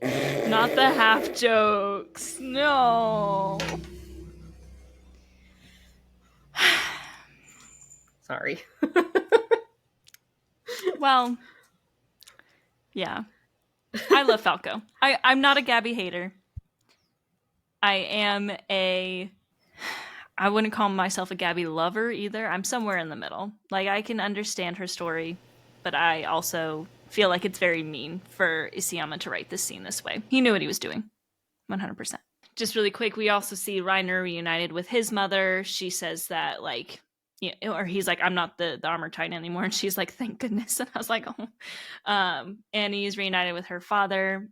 Speaker 3: be.
Speaker 1: Not the half jokes. No.
Speaker 3: Sorry.
Speaker 1: Well, yeah. I love Falco. I'm not a Gabby hater. I wouldn't call myself a Gabby lover either. I'm somewhere in the middle. Like, I can understand her story, but I also feel like it's very mean for Isayama to write this scene this way. He knew what he was doing. 100%. Just really quick, we also see Reiner reunited with his mother. She says that, like, or he's like, I'm not the armor titan anymore. And she's like, thank goodness. And I was like, oh. Annie's reunited with her father.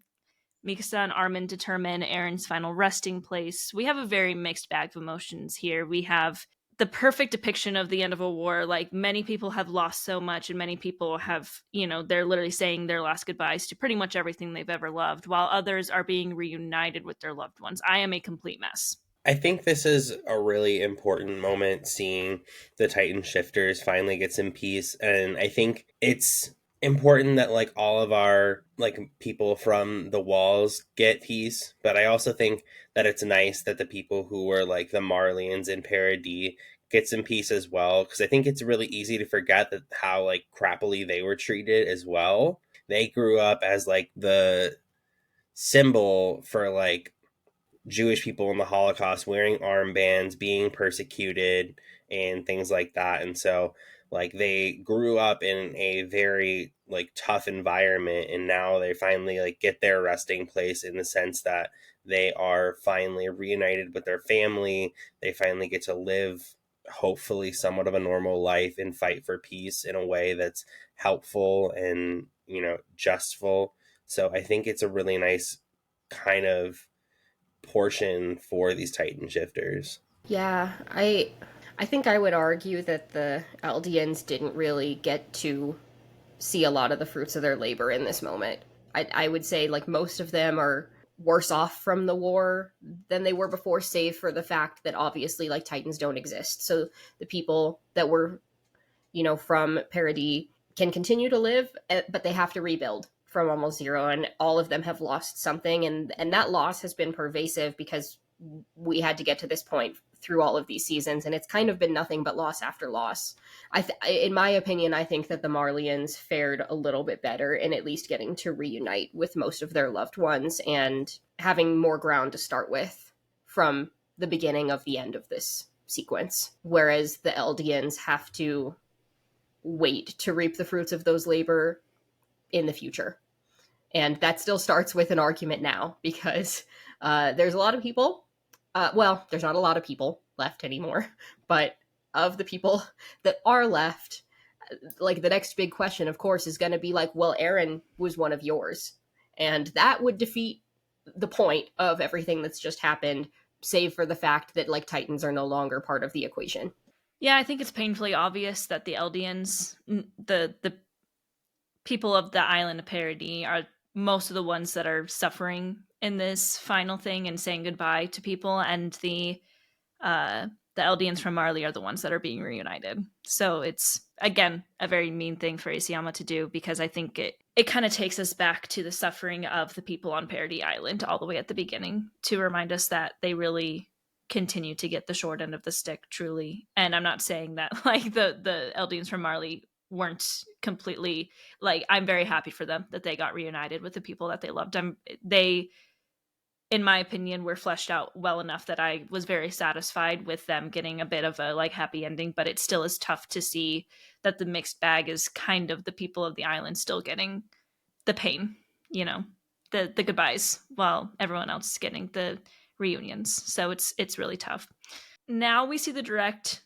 Speaker 1: Mikasa and Armin determine Aaron's final resting place. We have a very mixed bag of emotions here. We have the perfect depiction of the end of a war. Like, many people have lost so much, and many people have, they're literally saying their last goodbyes to pretty much everything they've ever loved, while others are being reunited with their loved ones. I am a complete mess.
Speaker 2: I think this is a really important moment, seeing the Titan shifters finally get some peace. And I think it's important that like all of our like people from the walls get peace. But I also think that it's nice that the people who were like the Marlians in Paradis get some peace as well. Because I think it's really easy to forget that how like crappily they were treated as well. They grew up as like the symbol for like Jewish people in the Holocaust, wearing armbands, being persecuted, and things like that. And so, like, they grew up in a very, like, tough environment, and now they finally, like, get their resting place in the sense that they are finally reunited with their family. They finally get to live, hopefully, somewhat of a normal life and fight for peace in a way that's helpful and, justful. So I think it's a really nice kind of portion for these Titan shifters.
Speaker 3: Yeah, I think I would argue that the Eldians didn't really get to see a lot of the fruits of their labor in this moment. I would say like most of them are worse off from the war than they were before, save for the fact that obviously like Titans don't exist. So the people that were, from Paradis can continue to live, but they have to rebuild from almost zero, and all of them have lost something, and that loss has been pervasive because we had to get to this point through all of these seasons, and it's kind of been nothing but loss after loss. In my opinion, I think that the Marlians fared a little bit better in at least getting to reunite with most of their loved ones and having more ground to start with. from the beginning of the end of this sequence, whereas the Eldians have to wait to reap the fruits of those labor in the future. And that still starts with an argument now, because there's a lot of people. Well, there's not a lot of people left anymore, but of the people that are left, like the next big question, of course, is going to be like, well, Eren was one of yours. And that would defeat the point of everything that's just happened, save for the fact that like Titans are no longer part of the equation.
Speaker 1: Yeah, I think it's painfully obvious that the Eldians, the people of the island of Parody, are most of the ones that are suffering in this final thing and saying goodbye to people, and the Eldians from Marley are the ones that are being reunited. So it's, again, a very mean thing for Isayama to do, because I think it kind of takes us back to the suffering of the people on Parody Island all the way at the beginning, to remind us that they really continue to get the short end of the stick, truly. And I'm not saying that like the Eldians from Marley weren't completely, like, I'm very happy for them that they got reunited with the people that they loved. They, in my opinion, were fleshed out well enough that I was very satisfied with them getting a bit of a like happy ending. But it still is tough to see that the mixed bag is kind of the people of the island still getting the pain, you know, the goodbyes, while everyone else is getting the reunions. So it's really tough. Now we see the direct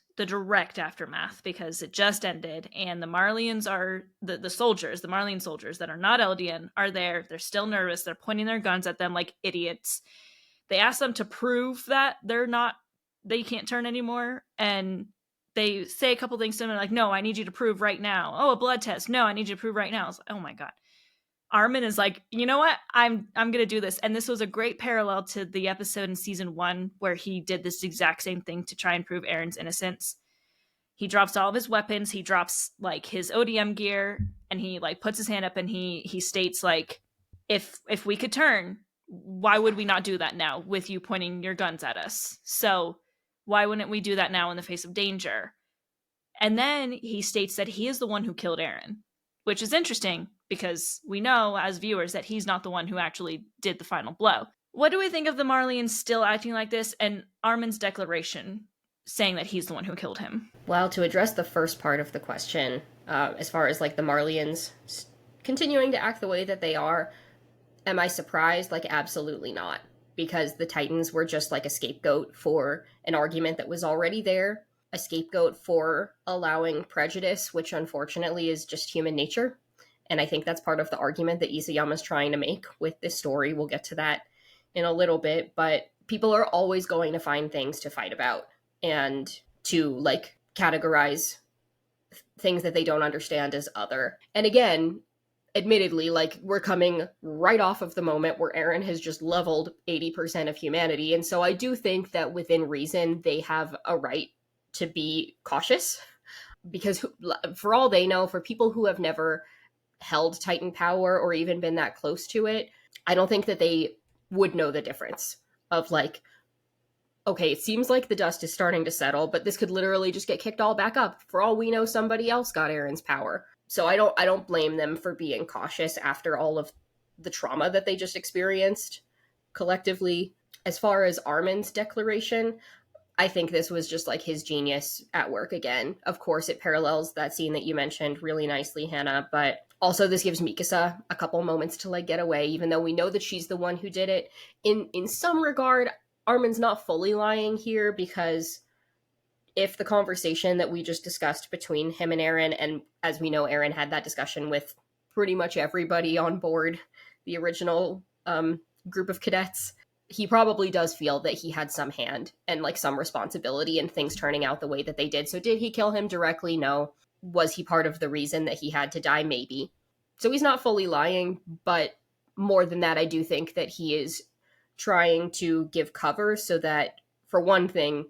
Speaker 1: aftermath, because it just ended, and the Marlians are the soldiers, the Marlian soldiers that are not Eldian are there. They're still nervous. They're pointing their guns at them like idiots. They ask them to prove that they can't turn anymore, and they say a couple things to them, like, no, I need you to prove right now. Oh, a blood test. No, I need you to prove right now. Like, oh my God. Armin is like, you know what? I'm gonna do this. And this was a great parallel to the episode in season 1 where he did this exact same thing to try and prove Eren's innocence. He drops all of his weapons, he drops like his ODM gear, and he like puts his hand up and he states like, if we could turn, why would we not do that now with you pointing your guns at us? So why wouldn't we do that now in the face of danger? And then he states that he is the one who killed Eren, which is interesting because we know as viewers that he's not the one who actually did the final blow. What do we think of the Marlians still acting like this, and Armin's declaration saying that he's the one who killed him?
Speaker 3: Well, to address the first part of the question, as far as like the Marlians continuing to act the way that they are, am I surprised? Like, absolutely not. Because the Titans were just like a scapegoat for an argument that was already there, a scapegoat for allowing prejudice, which unfortunately is just human nature. And I think that's part of the argument that Isayama's trying to make with this story. We'll get to that in a little bit, but people are always going to find things to fight about and to like categorize things that they don't understand as other. And again, admittedly, like, we're coming right off of the moment where Eren has just leveled 80% of humanity. And so I do think that within reason, they have a right to be cautious, because for all they know, for people who have never held Titan power or even been that close to it, I don't think that they would know the difference of like, okay, it seems like the dust is starting to settle, but this could literally just get kicked all back up. For all we know, somebody else got Eren's power. So I don't blame them for being cautious after all of the trauma that they just experienced collectively. As far as Armin's declaration, I think this was just like his genius at work again. Of course, it parallels that scene that you mentioned really nicely, Hannah, but also this gives Mikasa a couple moments to like get away, even though we know that she's the one who did it. In some regard, Armin's not fully lying here, because if the conversation that we just discussed between him and Eren, and as we know, Eren had that discussion with pretty much everybody on board the original group of cadets, he probably does feel that he had some hand and like some responsibility in things turning out the way that they did. So did he kill him directly? No. Was he part of the reason that he had to die? Maybe. So he's not fully lying, but more than that, I do think that he is trying to give cover so that, for one thing,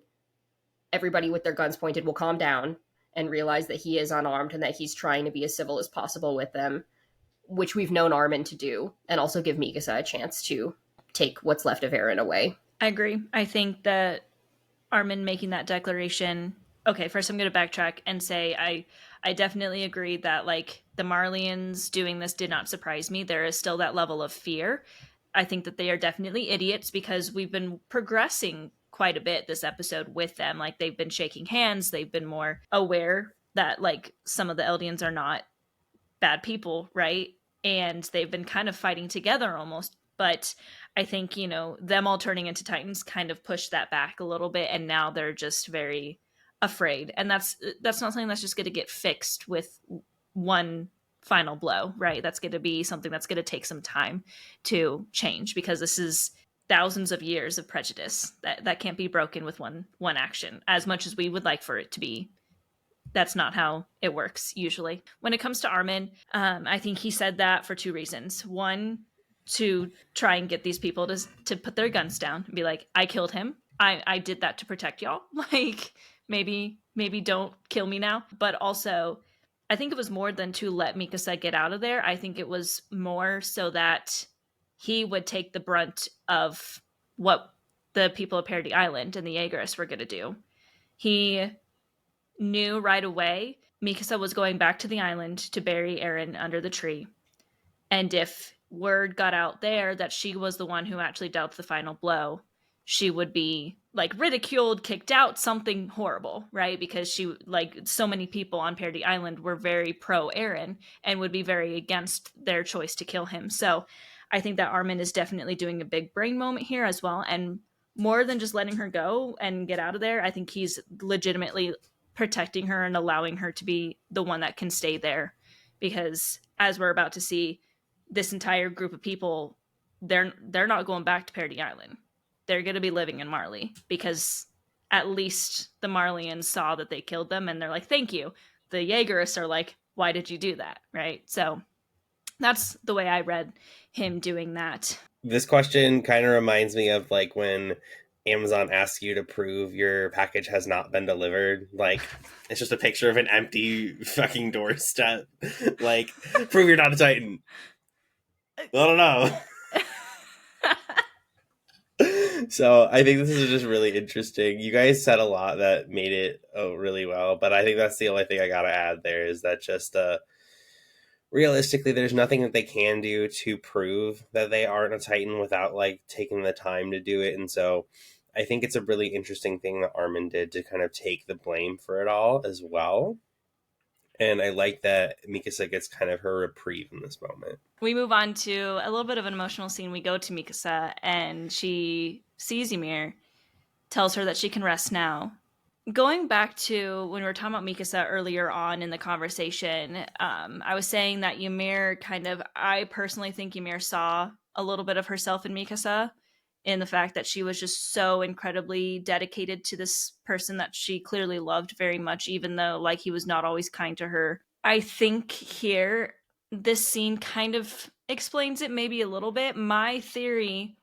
Speaker 3: everybody with their guns pointed will calm down and realize that he is unarmed and that he's trying to be as civil as possible with them, which we've known Armin to do, and also give Mikasa a chance to take what's left of Eren away.
Speaker 1: I agree. I think that Armin making that declaration, okay, first I'm going to backtrack and say I definitely agree that like the Marlians doing this did not surprise me. There is still that level of fear. I think that they are definitely idiots because we've been progressing quite a bit this episode with them. Like they've been shaking hands, they've been more aware that like some of the Eldians are not bad people, right? And they've been kind of fighting together almost. But I think, you know, them all turning into Titans kind of pushed that back a little bit, and now they're just very afraid. And that's not something that's just going to get fixed with one final blow, right? That's going to be something that's going to take some time to change, because this is thousands of years of prejudice that can't be broken with one action, as much as we would like for it to be. That's not how it works usually. When it comes to Armin, I think he said that for two reasons. One, to try and get these people to put their guns down and be like, I killed him. I did that to protect y'all. Like, maybe don't kill me now. But also, I think it was more than to let Mikasa get out of there. I think it was more so that he would take the brunt of what the people of Paradis Island and the Jaegerists were going to do. He knew right away Mikasa was going back to the island to bury Eren under the tree. And if word got out there that she was the one who actually dealt the final blow, she would be like ridiculed, kicked out, something horrible, right? Because she, like so many people on Paradis Island, were very pro Eren and would be very against their choice to kill him. So I think that Armin is definitely doing a big brain moment here as well. And more than just letting her go and get out of there, I think he's legitimately protecting her and allowing her to be the one that can stay there. Because as we're about to see, this entire group of people, they're not going back to Paradis Island. They're going to be living in Marley, because at least the Marleyans saw that they killed them and they're like, thank you. The Jaegerists are like, why did you do that? Right? So that's the way I read him doing that.
Speaker 2: This question kind of reminds me of like when Amazon asks you to prove your package has not been delivered. Like, it's just a picture of an empty fucking doorstep. Like, prove you're not a Titan. I don't know. So I think this is just really interesting. You guys said a lot that made it really well, but I think that's the only thing I gotta add there is that just realistically, there's nothing that they can do to prove that they aren't a Titan without like taking the time to do it. And so I think it's a really interesting thing that Armin did to kind of take the blame for it all as well. And I like that Mikasa gets kind of her reprieve in this moment.
Speaker 1: We move on to a little bit of an emotional scene. We go to Mikasa and she sees Ymir, tells her that she can rest now. Going back to when we were talking about Mikasa earlier on in the conversation, I was saying that Ymir I personally think Ymir saw a little bit of herself in Mikasa, in the fact that she was just so incredibly dedicated to this person that she clearly loved very much, even though like he was not always kind to her. I think here, this scene kind of explains it maybe a little bit. My theory,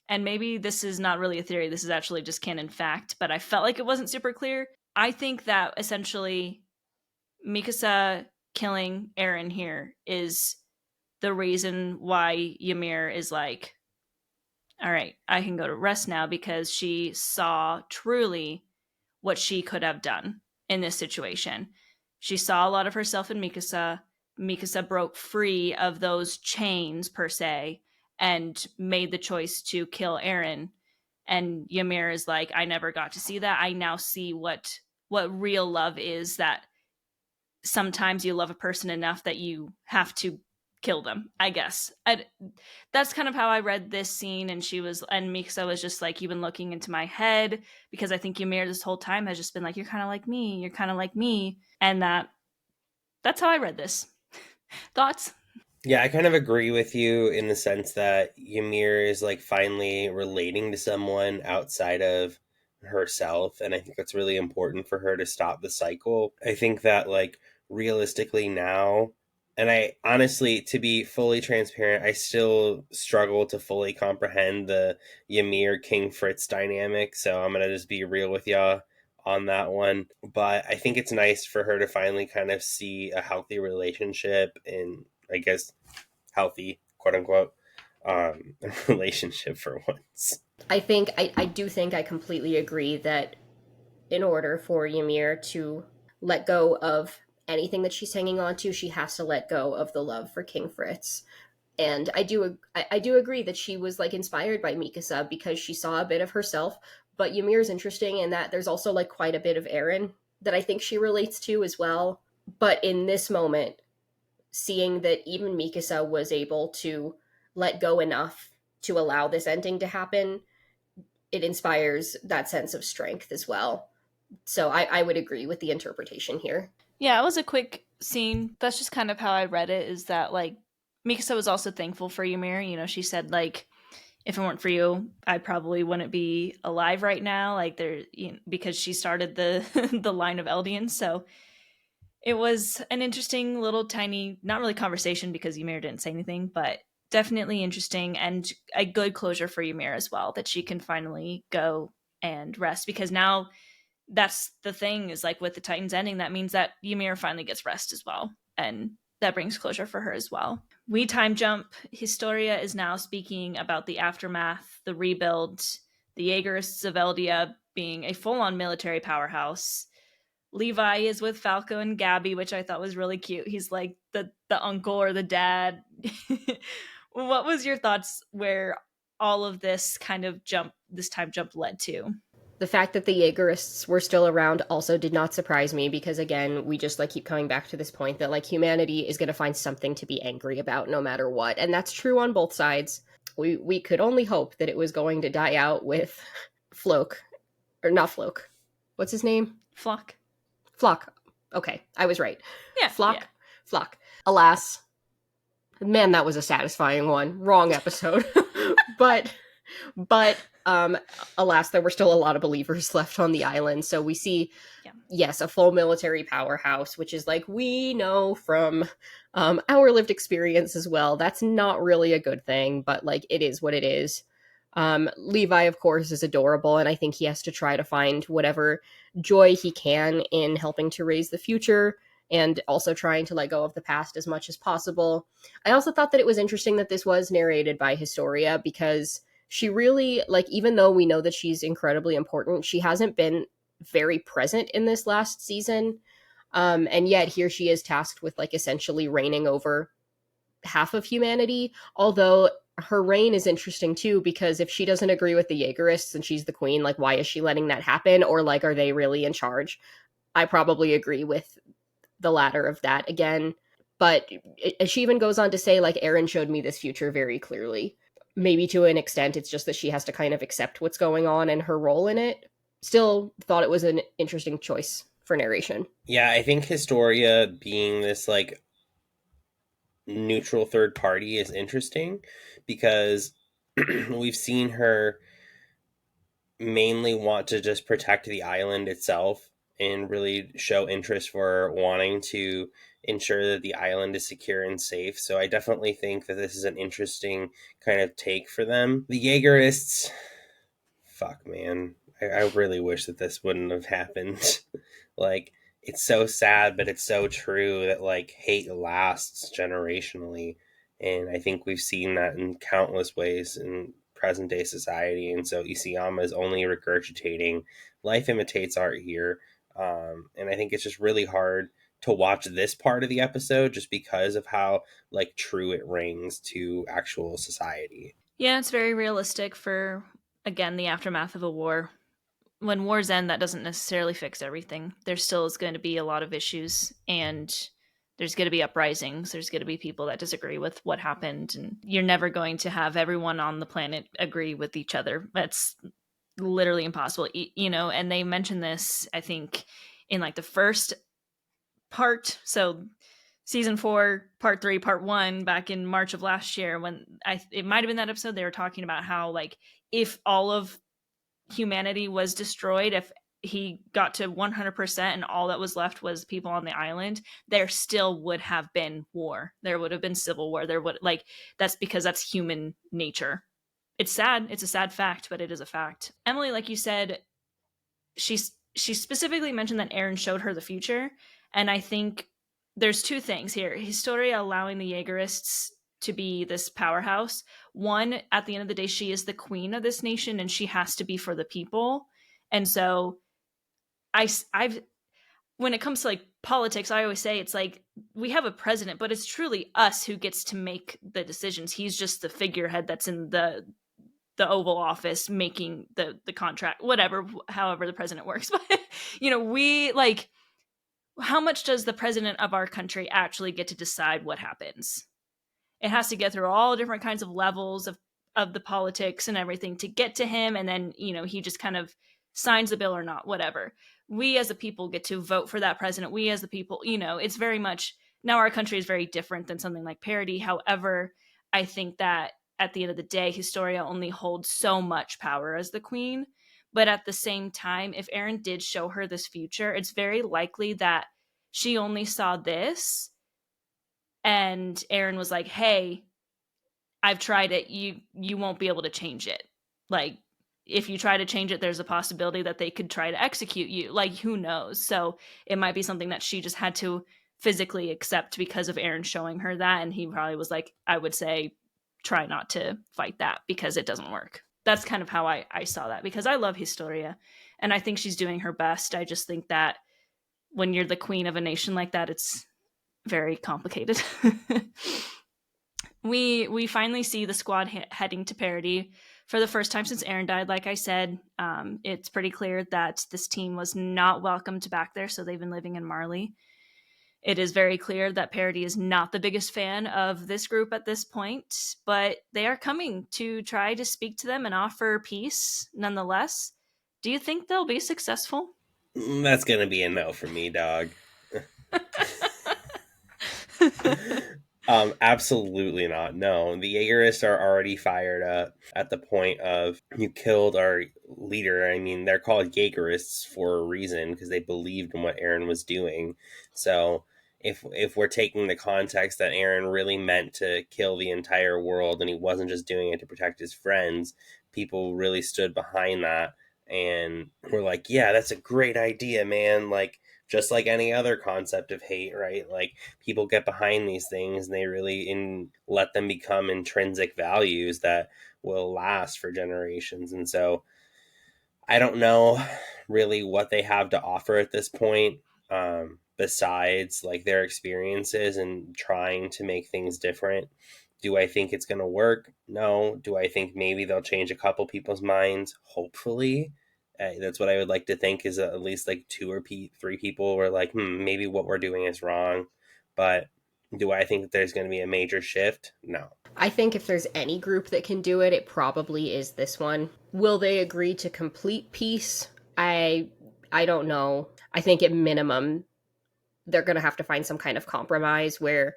Speaker 1: and maybe this is not really a theory, this is actually just canon fact, but I felt like it wasn't super clear. I think that essentially Mikasa killing Eren here is the reason why Ymir is like, all right, I can go to rest now, because she saw truly what she could have done in this situation. She saw a lot of herself in Mikasa. Mikasa broke free of those chains, per se, and made the choice to kill Eren. And Ymir is like, I never got to see that. I now see what real love is, that sometimes you love a person enough that you have to kill them, I guess. That's kind of how I read this scene. And Mikasa was just like, you've been looking into my head, because I think Ymir this whole time has just been like, you're kind of like me, you're kind of like me. And that's how I read this. Thoughts?
Speaker 2: Yeah, I kind of agree with you in the sense that Ymir is like finally relating to someone outside of herself, and I think that's really important for her to stop the cycle. I think that like realistically now, and I honestly, to be fully transparent, I still struggle to fully comprehend the Ymir King Fritz dynamic, so I'm gonna just be real with y'all on that one. But I think it's nice for her to finally kind of see a healthy relationship in, I guess, healthy, quote unquote, relationship for once.
Speaker 3: I do think I completely agree that in order for Ymir to let go of anything that she's hanging on to, she has to let go of the love for King Fritz. And I do agree that she was like inspired by Mikasa because she saw a bit of herself. But Ymir is interesting in that there's also like quite a bit of Eren that I think she relates to as well. But in this moment, seeing that even Mikasa was able to let go enough to allow this ending to happen, it inspires that sense of strength as well. So I would agree with the interpretation here.
Speaker 1: Yeah, it was a quick scene. That's just kind of how I read it, is that like Mikasa was also thankful for Ymir. You know, she said like, if it weren't for you, I probably wouldn't be alive right now. Like there, you know, because she started the the line of Eldians. So it was an interesting little tiny, not really conversation because Ymir didn't say anything, but definitely interesting and a good closure for Ymir as well, that she can finally go and rest, because now that's the thing, is like with the Titans ending, that means that Ymir finally gets rest as well. And that brings closure for her as well. We time jump. Historia is now speaking about the aftermath, the rebuild, the Jaegerists of Eldia being a full on military powerhouse. Levi is with Falco and Gabby, which I thought was really cute. He's like the uncle or the dad. What was your thoughts where all of this kind of this time jump led to?
Speaker 3: The fact that the Jaegerists were still around also did not surprise me because again, we just like keep coming back to this point that like humanity is going to find something to be angry about no matter what. And that's true on both sides. We could only hope that it was going to die out with Floke, or not Floke. What's his name?
Speaker 1: Flock.
Speaker 3: Flock. Okay, I was right.
Speaker 1: Yeah.
Speaker 3: Flock.
Speaker 1: Yeah.
Speaker 3: Flock. Alas, man, that was a satisfying one. Wrong episode. but but alas, there were still a lot of believers left on the island. So we see,
Speaker 1: Yeah.
Speaker 3: yes, a full military powerhouse, which is like we know from our lived experience as well. That's not really a good thing, but like it is what it is. Levi, of course, is adorable, and I think he has to try to find whatever joy he can in helping to raise the future and also trying to let go of the past as much as possible. I also thought that it was interesting that this was narrated by Historia because she really, like, even though we know that she's incredibly important, she hasn't been very present in this last season. And yet here she is tasked with like essentially reigning over half of humanity. Although her reign is interesting too, because if she doesn't agree with the Jaegerists and she's the queen, like why is she letting that happen? Or like, are they really in charge? I probably agree with the latter of that again. But she even goes on to say, like, Eren showed me this future very clearly. Maybe to an extent, it's just that she has to kind of accept what's going on and her role in it. Still thought it was an interesting choice for narration.
Speaker 2: Yeah, I think Historia being this like neutral third party is interesting because we've seen her mainly want to just protect the island itself and really show interest for wanting to ensure that the island is secure and safe. So I definitely think that this is an interesting kind of take for them. The Jaegerists, fuck man, I really wish that this wouldn't have happened. Like, it's so sad, but it's so true that like hate lasts generationally. And I think we've seen that in countless ways in present day society. And so Isayama is only regurgitating life imitates art here. And I think it's just really hard to watch this part of the episode just because of how like true it rings to actual society.
Speaker 1: Yeah, it's very realistic for, again, the aftermath of a war. When wars end, that doesn't necessarily fix everything. There still is going to be a lot of issues, and there's going to be uprisings. There's going to be people that disagree with what happened, and you're never going to have everyone on the planet agree with each other. That's literally impossible, you know. And they mentioned this, I think, in like the first part. So season 4, part 3, part 1, back in March of last year, when it might have been that episode, they were talking about how like if all of humanity was destroyed, if he got to 100% and all that was left was people on the island, there still would have been war. There would have been civil war. There would, like, that's because that's human nature. It's sad. It's a sad fact, but it is a fact. Emily, like you said, she specifically mentioned that Eren showed her the future, and I think there's two things here. Historia allowing the Jaegerists to be this powerhouse. One, at the end of the day, she is the queen of this nation, and she has to be for the people. And so I've when it comes to like politics, I always say it's like we have a president, but it's truly us who gets to make the decisions. He's just the figurehead that's in the Oval Office making the contract, whatever, however the president works. But we like, how much does the president of our country actually get to decide what happens? It has to get through all different kinds of levels of the politics and everything to get to him, and then he just kind of signs the bill or not, whatever. We as a people get to vote for that president. We as the people, it's very much, now our country is very different than something like parody. However, I think that at the end of the day, Historia only holds so much power as the queen. But at the same time, if Aaron did show her this future, it's very likely that she only saw this and Aaron was like, hey, I've tried it. You won't be able to change it. Like, if you try to change it, there's a possibility that they could try to execute you. Like, who knows? So it might be something that she just had to physically accept because of Aaron showing her that. And he probably was like, I would say, try not to fight that because it doesn't work. That's kind of how I saw that, because I love Historia and I think she's doing her best. I just think that when you're the queen of a nation like that, it's very complicated. We finally see the squad heading to Parody for the first time since Aaron died. Like I said, it's pretty clear that this team was not welcomed back there, so they've been living in Marley. It is very clear that Parody is not the biggest fan of this group at this point, but they are coming to try to speak to them and offer peace nonetheless. Do you think they'll be successful?
Speaker 2: That's going to be a no for me, dog. Absolutely not. No, the Jaegerists are already fired up at the point of, you killed our leader. I mean, they're called Jaegerists for a reason, because they believed in what Aaron was doing. So if we're taking the context that Aaron really meant to kill the entire world and he wasn't just doing it to protect his friends, people really stood behind that and were like, yeah, that's a great idea, man. Like, just like any other concept of hate, right? Like, people get behind these things and they really let them become intrinsic values that will last for generations. And so I don't know really what they have to offer at this point, besides like their experiences and trying to make things different. Do I think it's going to work? No. Do I think maybe they'll change a couple people's minds? Hopefully. That's what I would like to think, is at least like two or three people were like, maybe what we're doing is wrong. But do I think that there's going to be a major shift? No.
Speaker 3: I think if there's any group that can do it, it probably is this one. Will they agree to complete peace? I don't know. I think at minimum, they're going to have to find some kind of compromise where,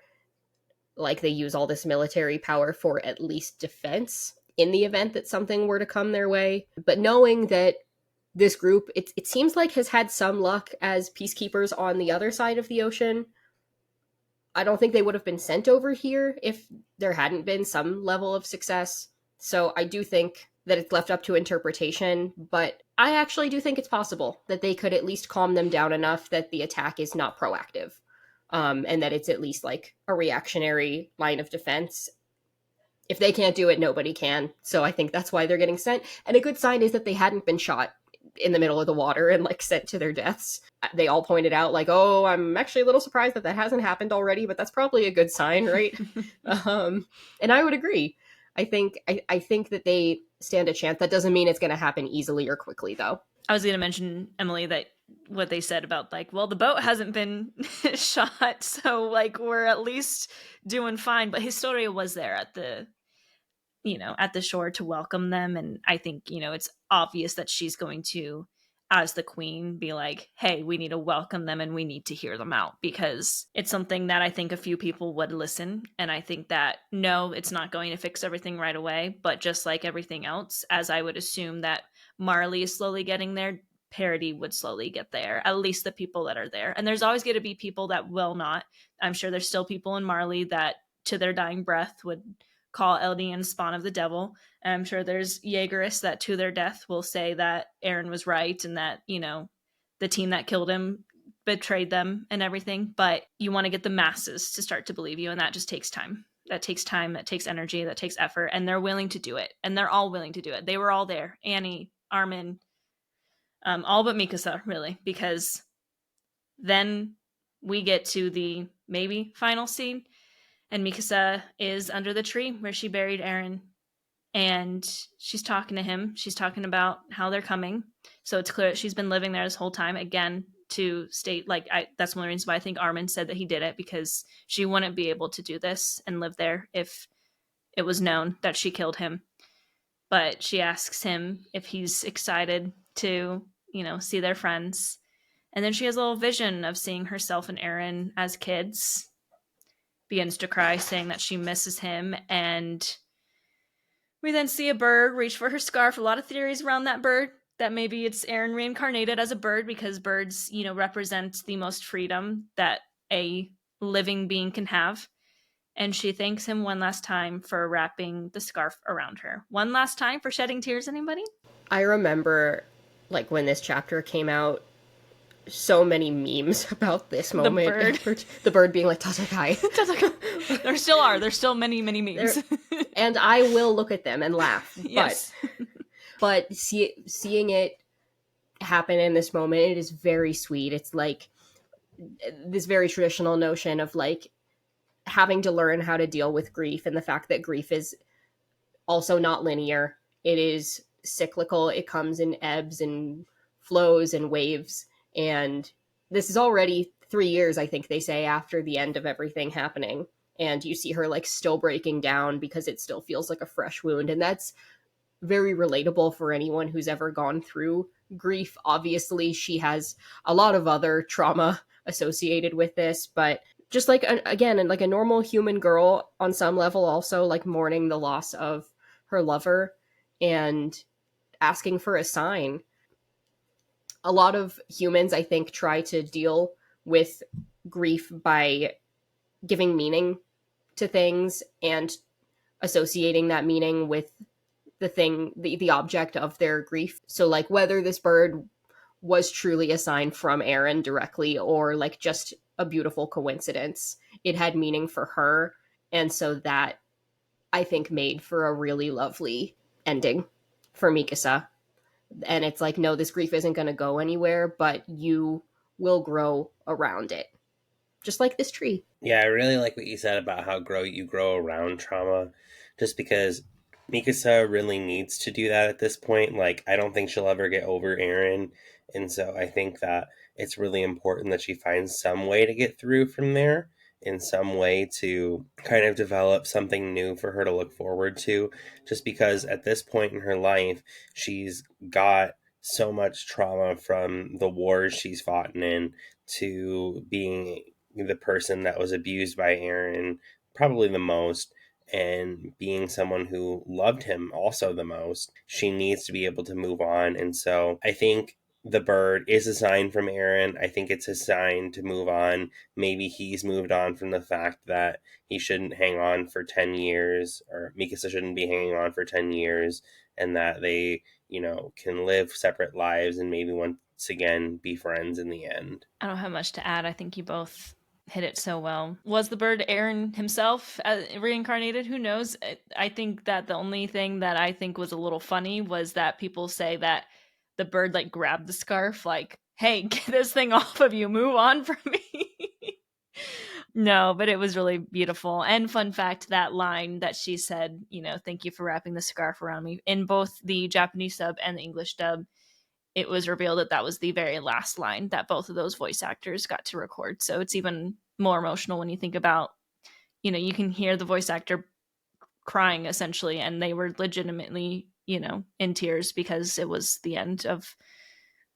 Speaker 3: like, they use all this military power for at least defense in the event that something were to come their way. But knowing that this group, it seems like, has had some luck as peacekeepers on the other side of the ocean. I don't think they would have been sent over here if there hadn't been some level of success. So I do think that it's left up to interpretation, but I actually do think it's possible that they could at least calm them down enough that the attack is not proactive, and that it's at least like a reactionary line of defense. If they can't do it, nobody can. So I think that's why they're getting sent. And a good sign is that they hadn't been shot in the middle of the water and like sent to their deaths. They all pointed out like, oh, I'm actually a little surprised that hasn't happened already, but that's probably a good sign, right? And I would agree. I think that they stand a chance. That doesn't mean it's going to happen easily or quickly, though.
Speaker 1: I was going to mention, Emily, that what they said about like, well, the boat hasn't been shot, so like we're at least doing fine. But Historia was there at the shore to welcome them, and I think it's obvious that she's going to, as the queen, be like, hey, we need to welcome them and we need to hear them out, because it's something that I think a few people would listen. And I think that, no, it's not going to fix everything right away, but just like everything else, as I would assume that Marley is slowly getting there, Parody would slowly get there, at least the people that are there. And there's always going to be people that will not. I'm sure there's still people in Marley that to their dying breath would call Eldian spawn of the devil. And I'm sure there's Jaegerists that to their death will say that Aaron was right and that, the team that killed him betrayed them and everything. But you want to get the masses to start to believe you, and that just takes time. That takes time, that takes energy, that takes effort, and they're willing to do it. And they're all willing to do it. They were all there. Annie, Armin, all but Mikasa, really, because then we get to the maybe final scene, and Mikasa is under the tree where she buried Eren, and she's talking to him. She's talking about how they're coming. So it's clear that she's been living there this whole time. Again, to state, like, that's one of the reasons why I think Armin said that he did it, because she wouldn't be able to do this and live there if it was known that she killed him. But she asks him if he's excited to, see their friends. And then she has a little vision of seeing herself and Eren as kids, begins to cry, saying that she misses him. And we then see a bird reach for her scarf. A lot of theories around that bird, that maybe it's Eren reincarnated as a bird, because birds, represent the most freedom that a living being can have. And she thanks him one last time for wrapping the scarf around her. One last time for shedding tears, anybody?
Speaker 3: I remember, like, when this chapter came out, so many memes about this moment. The bird being like, Tatakai.
Speaker 1: There still are. There's still many, many memes.
Speaker 3: And I will look at them and laugh.
Speaker 1: Yes.
Speaker 3: But seeing it happen in this moment, it is very sweet. It's like this very traditional notion of, like, having to learn how to deal with grief, and the fact that grief is also not linear. It is cyclical. It comes in ebbs and flows and waves. And this is already 3 years, I think they say, after the end of everything happening. And you see her, like, still breaking down because it still feels like a fresh wound. And that's very relatable for anyone who's ever gone through grief. Obviously, she has a lot of other trauma associated with this, but just like, again, like a normal human girl on some level, also, like, mourning the loss of her lover and asking for a sign. A lot of humans, I think, try to deal with grief by giving meaning to things and associating that meaning with the thing, the object of their grief. So, like, whether this bird was truly a sign from Eren directly, or, like, just a beautiful coincidence, it had meaning for her. And so that, I think, made for a really lovely ending for Mikasa. And it's like, no, this grief isn't going to go anywhere, but you will grow around it. Just like this tree.
Speaker 2: Yeah, I really like what you said about how you grow around trauma, just because Mikasa really needs to do that at this point. Like, I don't think she'll ever get over Eren, and so I think that it's really important that she finds some way to get through from there, in some way to kind of develop something new for her to look forward to, just because at this point in her life, she's got so much trauma from the wars she's fought in, to being the person that was abused by Eren probably the most, and being someone who loved him also the most. She needs to be able to move on. And so I think the bird is a sign from Eren. I think it's a sign to move on. Maybe he's moved on from the fact that he shouldn't hang on for 10 years, or Mikasa shouldn't be hanging on for 10 years, and that they, can live separate lives and maybe once again be friends in the end.
Speaker 1: I don't have much to add. I think you both hit it so well. Was the bird Eren himself reincarnated? Who knows? I think that the only thing that I think was a little funny was that people say that the bird, like, grabbed the scarf, like, hey, get this thing off of you, move on from me. No, but it was really beautiful. And fun fact, that line that she said, thank you for wrapping the scarf around me, in both the Japanese dub and the English dub, it was revealed that that was the very last line that both of those voice actors got to record. So it's even more emotional when you think about, you can hear the voice actor crying essentially, and they were legitimately, in tears, because it was the end of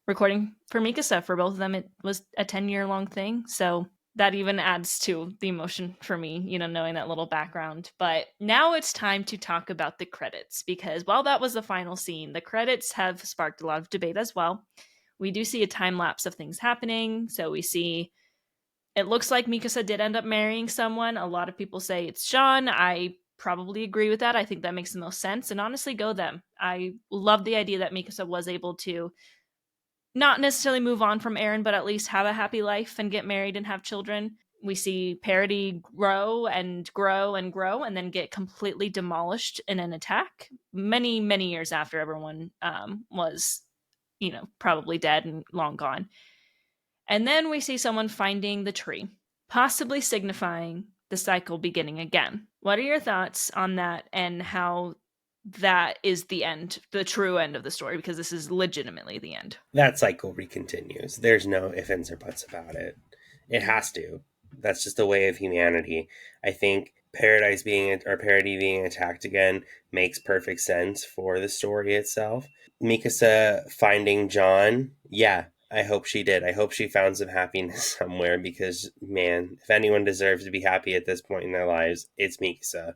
Speaker 1: recording for Mikasa. For both of them, it was a 10-year long thing. So that even adds to the emotion for me, knowing that little background. But now it's time to talk about the credits, because while that was the final scene, the credits have sparked a lot of debate as well. We do see a time lapse of things happening. So we see, it looks like Mikasa did end up marrying someone. A lot of people say it's Sean. I probably agree with that. I think that makes the most sense. And honestly, go them. I love the idea that Mikasa was able to not necessarily move on from Eren, but at least have a happy life and get married and have children. We see Parody grow and grow and grow, and then get completely demolished in an attack many, many years after everyone was, probably dead and long gone. And then we see someone finding the tree, possibly signifying the cycle beginning again. What are your thoughts on that and how that is the end, the true end of the story? Because this is legitimately the end.
Speaker 2: That cycle recontinues. There's no ifs, ands, or buts about it. It has to. That's just the way of humanity. I think Paradise being, or Parody being attacked again makes perfect sense for the story itself. Mikasa finding John, yeah, I hope she did. I hope she found some happiness somewhere because, man, if anyone deserves to be happy at this point in their lives, it's Mikasa.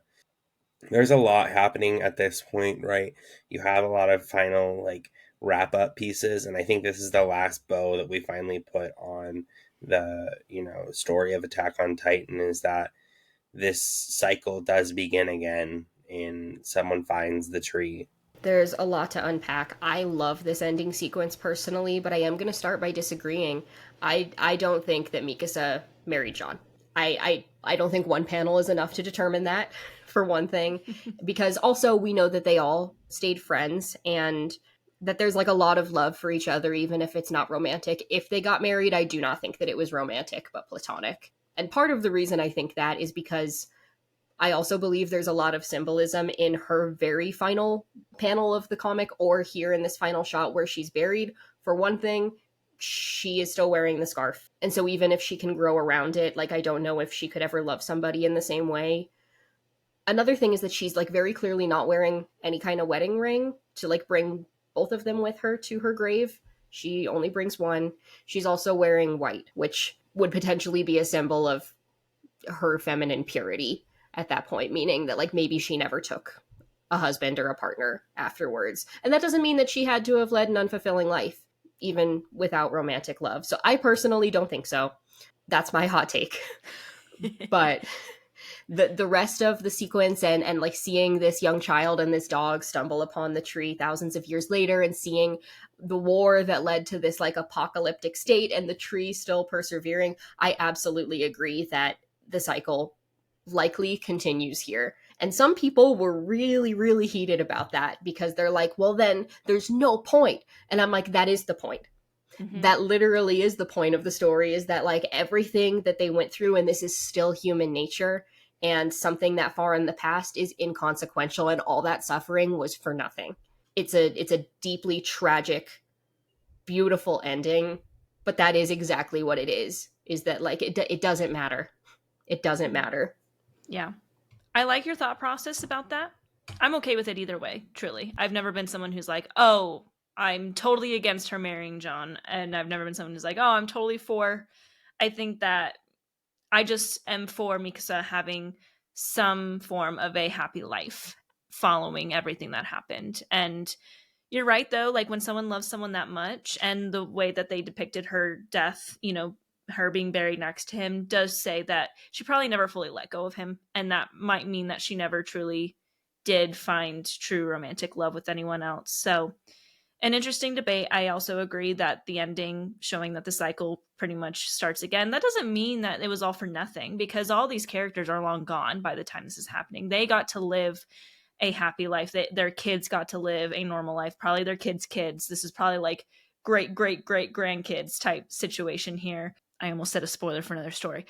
Speaker 2: There's a lot happening at this point, right? You have a lot of final, like, wrap up pieces, and I think this is the last bow that we finally put on the, story of Attack on Titan, is that this cycle does begin again and someone finds the tree.
Speaker 3: There's a lot to unpack. I love this ending sequence personally, but I am going to start by disagreeing. I don't think that Mikasa married John. I don't think one panel is enough to determine that, for one thing, because also we know that they all stayed friends and that there's like a lot of love for each other, even if it's not romantic. If they got married, I do not think that it was romantic, but platonic. And part of the reason I think that is because I also believe there's a lot of symbolism in her very final panel of the comic, or here in this final shot where she's buried. For one thing, she is still wearing the scarf. And so even if she can grow around it, like, I don't know if she could ever love somebody in the same way. Another thing is that she's like very clearly not wearing any kind of wedding ring to like bring both of them with her to her grave. She only brings one. She's also wearing white, which would potentially be a symbol of her feminine purity at that point, meaning that like maybe she never took a husband or a partner afterwards. And that doesn't mean that she had to have led an unfulfilling life, even without romantic love. So I personally don't think so. That's my hot take. But the rest of the sequence and like seeing this young child and this dog stumble upon the tree thousands of years later and seeing the war that led to this like apocalyptic state and the tree still persevering, I absolutely agree that the cycle likely continues here. And some people were really, really heated about that because they're like, well, then there's no point. And I'm like, that is the point. Mm-hmm. That literally is the point of the story, is that like everything that they went through, and this is still human nature, and something that far in the past is inconsequential, and all that suffering was for nothing. It's a deeply tragic, beautiful ending, but that is exactly what it is that like it doesn't matter. It doesn't matter.
Speaker 1: Yeah. I like your thought process about that. I'm okay with it either way, truly. I've never been someone who's like, oh, I'm totally against her marrying John. And I've never been someone who's like, oh, I'm totally for. I think that I just am for Mikasa having some form of a happy life following everything that happened. And you're right, though, like when someone loves someone that much, and the way that they depicted her death, her being buried next to him, does say that she probably never fully let go of him. And that might mean that she never truly did find true romantic love with anyone else. So, an interesting debate. I also agree that the ending showing that the cycle pretty much starts again, that doesn't mean that it was all for nothing, because all these characters are long gone by the time this is happening. They got to live a happy life. Their kids got to live a normal life. Probably their kids' kids. This is probably like great, great, great grandkids type situation here. I almost said a spoiler for another story.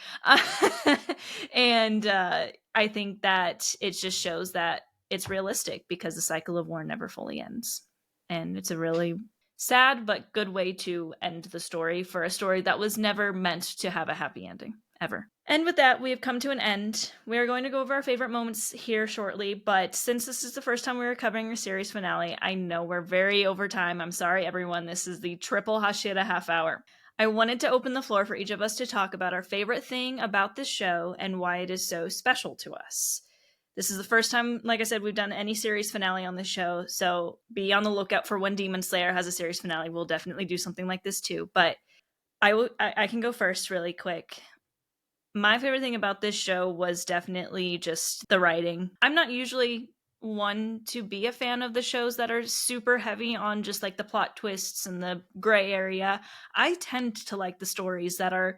Speaker 1: And I think that it just shows that it's realistic, because the cycle of war never fully ends. And it's a really sad but good way to end the story for a story that was never meant to have a happy ending, ever. And with that, we have come to an end. We are going to go over our favorite moments here shortly, but since this is the first time we are covering a series finale, I know we're very over time. I'm sorry, everyone. This is the triple Hashira Half Hour. I wanted to open the floor for each of us to talk about our favorite thing about this show and why it is so special to us. This is the first time, like I said, we've done any series finale on this show, so be on the lookout for when Demon Slayer has a series finale. We'll definitely do something like this too, but I can go first really quick. My favorite thing about this show was definitely just the writing. I'm not usually one to be a fan of the shows that are super heavy on just like the plot twists and the gray area. I tend to like the stories that are a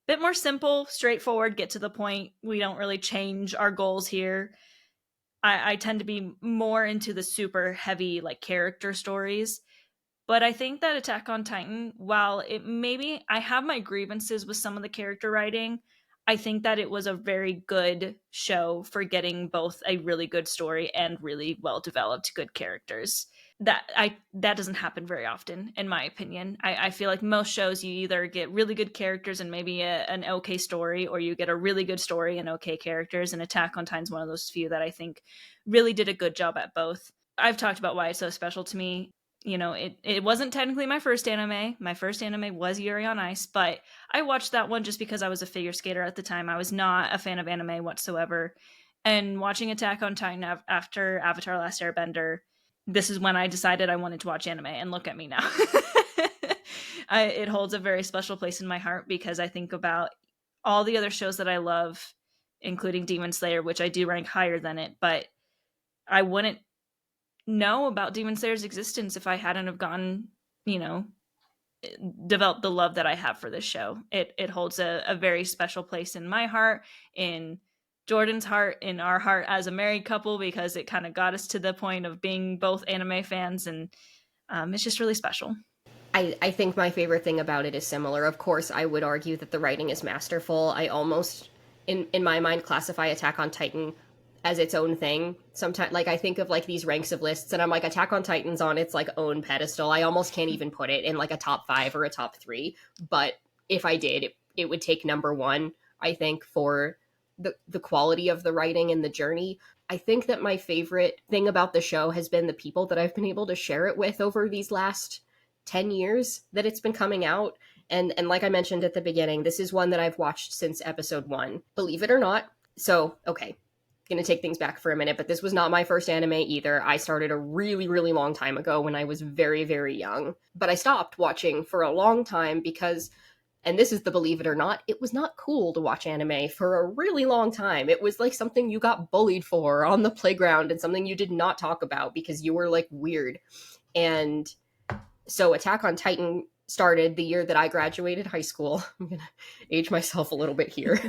Speaker 1: bit more simple, straightforward, get to the point. We don't really change our goals here. I tend to be more into the super heavy like character stories. But I think that Attack on Titan, while it maybe I have my grievances with some of the character writing, I think that it was a very good show for getting both a really good story and really well developed good characters. That doesn't happen very often, in my opinion. I feel like most shows you either get really good characters and maybe an okay story, or you get a really good story and okay characters. And Attack on Titan's one of those few that I think really did a good job at both. I've talked about why it's so special to me. You know, it wasn't technically my first anime. My first anime was Yuri on Ice, but I watched that one just because I was a figure skater at the time. I was not a fan of anime whatsoever. And watching Attack on Titan after Avatar Last Airbender, this is when I decided I wanted to watch anime, and look at me now. It holds a very special place in my heart because I think about all the other shows that I love, including Demon Slayer, which I do rank higher than it, but I wouldn't know about Demon Slayer's existence if I hadn't have gotten, you know, developed the love that I have for this show. It holds a very special place in my heart, in Jordan's heart, in our heart as a married couple, because it kind of got us to the point of being both anime fans, and it's just really special.
Speaker 3: I think my favorite thing about it is similar. Of course, I would argue that the writing is masterful. I almost, in my mind, classify Attack on Titan as its own thing. Sometimes, like, I think of like these ranks of lists, and I'm like, Attack on Titan's on its like own pedestal. I almost can't even put it in like a top 5 or a top 3. But if I did, it would take number 1. I think for the quality of the writing and the journey. I think that my favorite thing about the show has been the people that I've been able to share it with over these last 10 years that it's been coming out. And like I mentioned at the beginning, this is one that I've watched since episode 1, believe it or not. So, okay, gonna take things back for a minute, but this was not my first anime either. I started a really, really long time ago when I was very, very young. But I stopped watching for a long time because, and this is the believe it or not, it was not cool to watch anime for a really long time. It was like something you got bullied for on the playground and something you did not talk about because you were like weird. And so Attack on Titan started the year that I graduated high school. I'm gonna age myself a little bit here.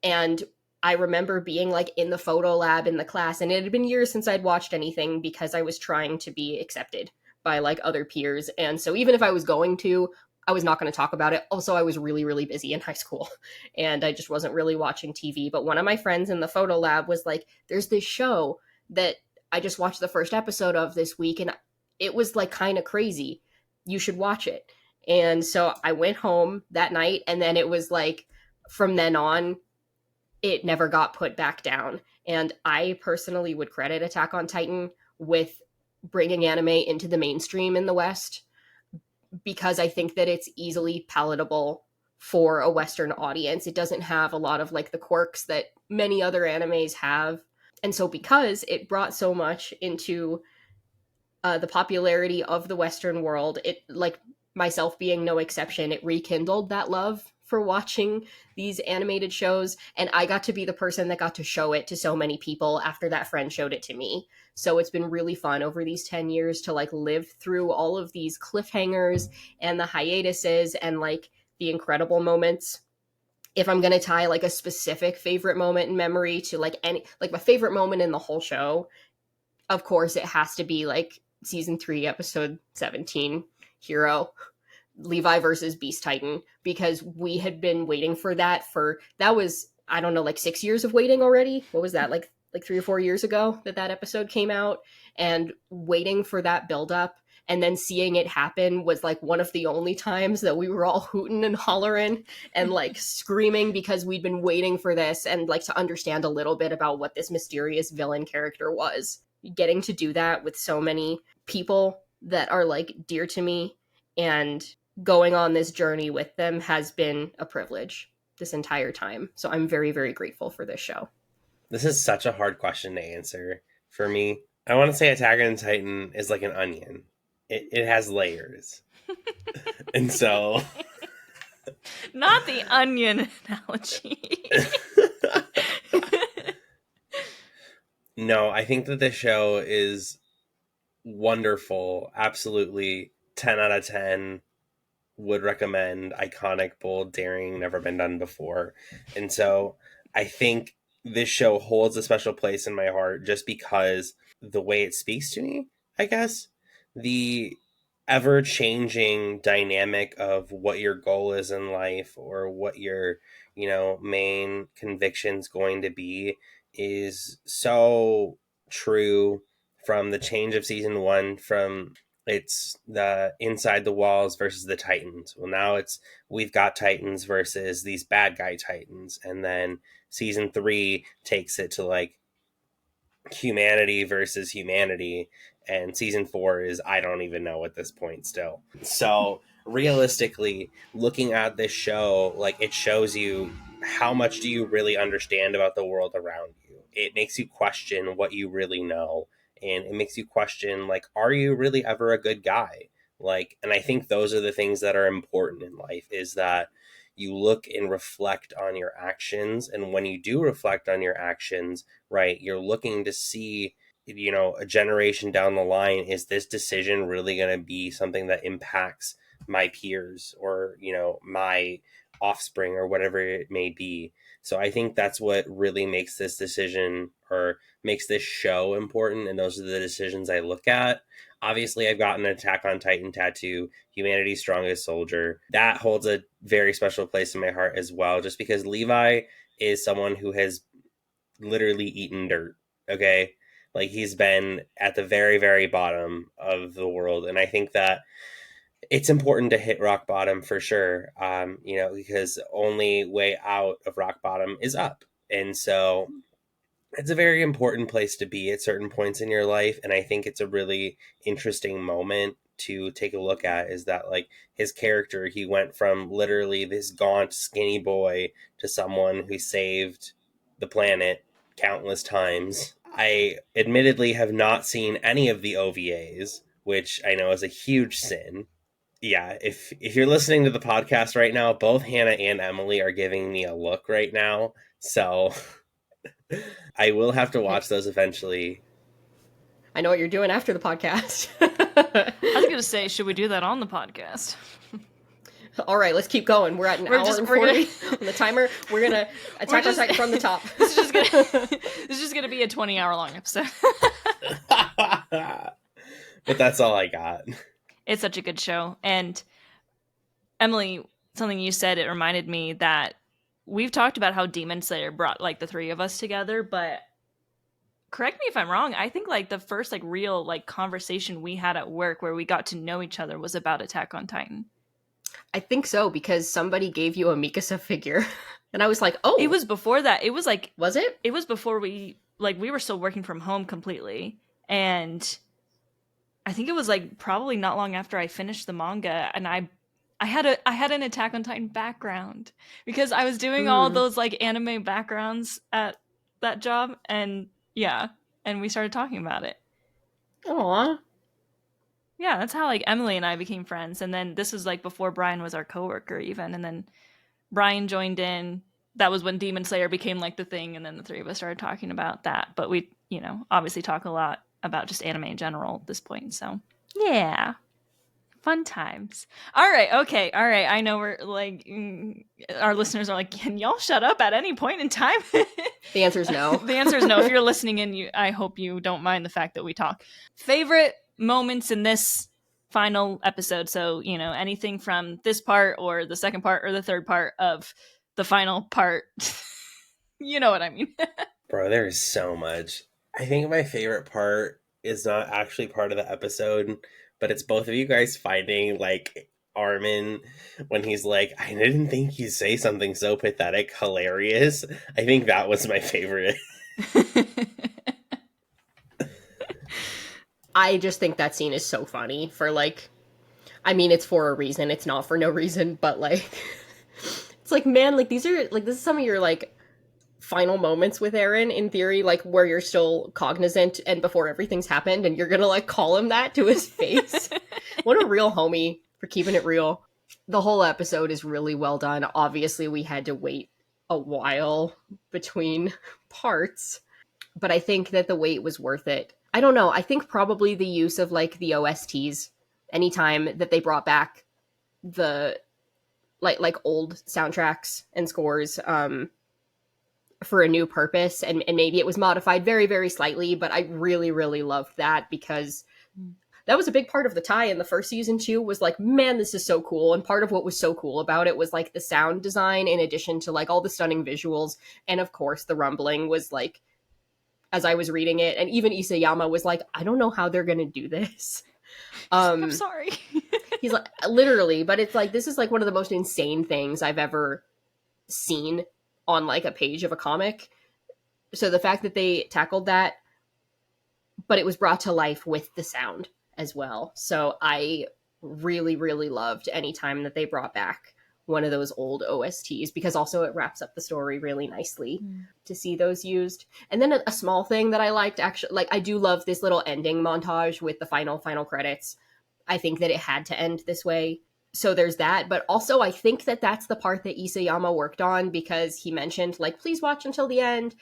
Speaker 3: And I remember being like in the photo lab in the class, and it had been years since I'd watched anything because I was trying to be accepted by like other peers. And so even if I was going to, I was not going to talk about it. Also, I was really, really busy in high school and I just wasn't really watching TV. But one of my friends in the photo lab was like, there's this show that I just watched the first episode of this week, and it was like kind of crazy. You should watch it. And so I went home that night, and then it was like from then on, it never got put back down. And I personally would credit Attack on Titan with bringing anime into the mainstream in the West because I think that it's easily palatable for a Western audience. It doesn't have a lot of like the quirks that many other animes have. And so because it brought so much into the popularity of the Western world, it, like myself being no exception, it rekindled that love for watching these animated shows, and I got to be the person that got to show it to so many people after that friend showed it to me. So it's been really fun over these 10 years to like live through all of these cliffhangers and the hiatuses and like the incredible moments. If I'm going to tie like a specific favorite moment in memory to like any, like my favorite moment in the whole show, of course it has to be like season 3 episode 17, Hero, Levi versus Beast Titan, because we had been waiting for that was, I don't know, like 6 years of waiting already. What was that, like 3 or 4 years ago that episode came out, and waiting for that build up and then seeing it happen was like one of the only times that we were all hooting and hollering and like screaming because we'd been waiting for this and like to understand a little bit about what this mysterious villain character was. Getting to do that with so many people that are like dear to me and going on this journey with them has been a privilege this entire time. So I'm very, very grateful for this show.
Speaker 2: This is such a hard question to answer for me. I want to say Attack on Titan is like an onion. It has layers. And so...
Speaker 1: Not the onion analogy.
Speaker 2: No, I think that this show is wonderful. Absolutely 10 out of 10. Would recommend. Iconic, bold, daring, never been done before. And so I think this show holds a special place in my heart just because the way it speaks to me, I guess. The ever changing dynamic of what your goal is in life or what your, main conviction's going to be is so true from the change of season 1 from it's the inside the walls versus the Titans. Well, now it's we've got Titans versus these bad guy Titans. And then season 3 takes it to like humanity versus humanity, and season 4 is I don't even know at this point still. So realistically, looking at this show, like, it shows you how much do you really understand about the world around you. It makes you question what you really know, and it makes you question, like, are you really ever a good guy? Like, and I think those are the things that are important in life, is that you look and reflect on your actions, and when you do reflect on your actions, right, you're looking to see, a generation down the line, is this decision really going to be something that impacts my peers or, my offspring or whatever it may be. So I think that's what really makes this decision or makes this show important. And those are the decisions I look at. Obviously, I've got an Attack on Titan tattoo, Humanity's Strongest Soldier. That holds a very special place in my heart as well, just because Levi is someone who has literally eaten dirt. Okay. Like, he's been at the very, very bottom of the world. And I think that it's important to hit rock bottom for sure. Because the only way out of rock bottom is up. And so it's a very important place to be at certain points in your life. And I think it's a really interesting moment to take a look at, is that, like, his character, he went from literally this gaunt, skinny boy to someone who saved the planet countless times. I admittedly have not seen any of the OVAs, which I know is a huge sin. Yeah, if you're listening to the podcast right now, both Hannah and Emily are giving me a look right now. So I will have to watch those eventually.
Speaker 3: I know what you're doing after the podcast.
Speaker 1: I was going to say, should we do that on the podcast?
Speaker 3: All right, let's keep going. We're at an hour and 40 on the timer. We're going to Attack on Titan from the top.
Speaker 1: This is just going to be a 20-hour-long episode.
Speaker 2: But that's all I got.
Speaker 1: It's such a good show. And Emily, something you said, it reminded me that we've talked about how Demon Slayer brought, like, the three of us together, but correct me if I'm wrong, I think, like, the first, like, real, like, conversation we had at work where we got to know each other was about Attack on Titan.
Speaker 3: I think so, because somebody gave you a Mikasa figure. And I was like, oh.
Speaker 1: It was before that. It was like...
Speaker 3: Was it?
Speaker 1: It was before we were still working from home completely. And I think it was, like, probably not long after I finished the manga, and I had an Attack on Titan background because I was doing all those, like, anime backgrounds at that job, and yeah, and we started talking about it.
Speaker 3: Aww.
Speaker 1: Yeah, that's how, like, Emily and I became friends, and then this was, like, before Brian was our coworker even, and then Brian joined in. That was when Demon Slayer became, like, the thing, and then the three of us started talking about that. But we, obviously talk a lot about just anime in general at this point, so yeah. Fun times. All right. Okay. All right. I know we're like, our listeners are like, can y'all shut up at any point in time?
Speaker 3: The answer is no.
Speaker 1: The answer is no. If you're listening in, I hope you don't mind the fact that we talk. Favorite moments in this final episode. So, anything from this part or the second part or the third part of the final part. You know what I mean?
Speaker 2: Bro, there is so much. I think my favorite part is not actually part of the episode, but it's both of you guys finding, like, Armin when he's like, I didn't think you'd say something so pathetic, hilarious. I think that was my favorite.
Speaker 3: I just think that scene is so funny for, like, I mean, it's for a reason. It's not for no reason, but, like, it's like, man, like, this is some of your, like, final moments with Eren, in theory, like, where you're still cognizant and before everything's happened, and you're gonna, like, call him that to his face. What a real homie for keeping it real. The whole episode is really well done. Obviously, we had to wait a while between parts, but I think that the wait was worth it. I don't know, I think probably the use of, like, the OSTs, anytime that they brought back the, like old soundtracks and scores, for a new purpose, and maybe it was modified very, very slightly, but I really, really loved that, because that was a big part of the tie in the first season too, was like, man, this is so cool. And part of what was so cool about it was like the sound design, in addition to like all the stunning visuals. And of course the rumbling was like, as I was reading it, and even Isayama was like, I don't know how they're gonna do this.
Speaker 1: I'm sorry.
Speaker 3: He's like, literally, but it's like, this is like one of the most insane things I've ever seen on like a page of a comic. So the fact that they tackled that, but it was brought to life with the sound as well. So I really, really loved any time that they brought back one of those old OSTs, because also it wraps up the story really nicely to see those used. And then a small thing that I liked, actually, like, I do love this little ending montage with the final credits. I think that it had to end this way. So there's that. But also I think that that's the part that Isayama worked on, because he mentioned, like, please watch until the end.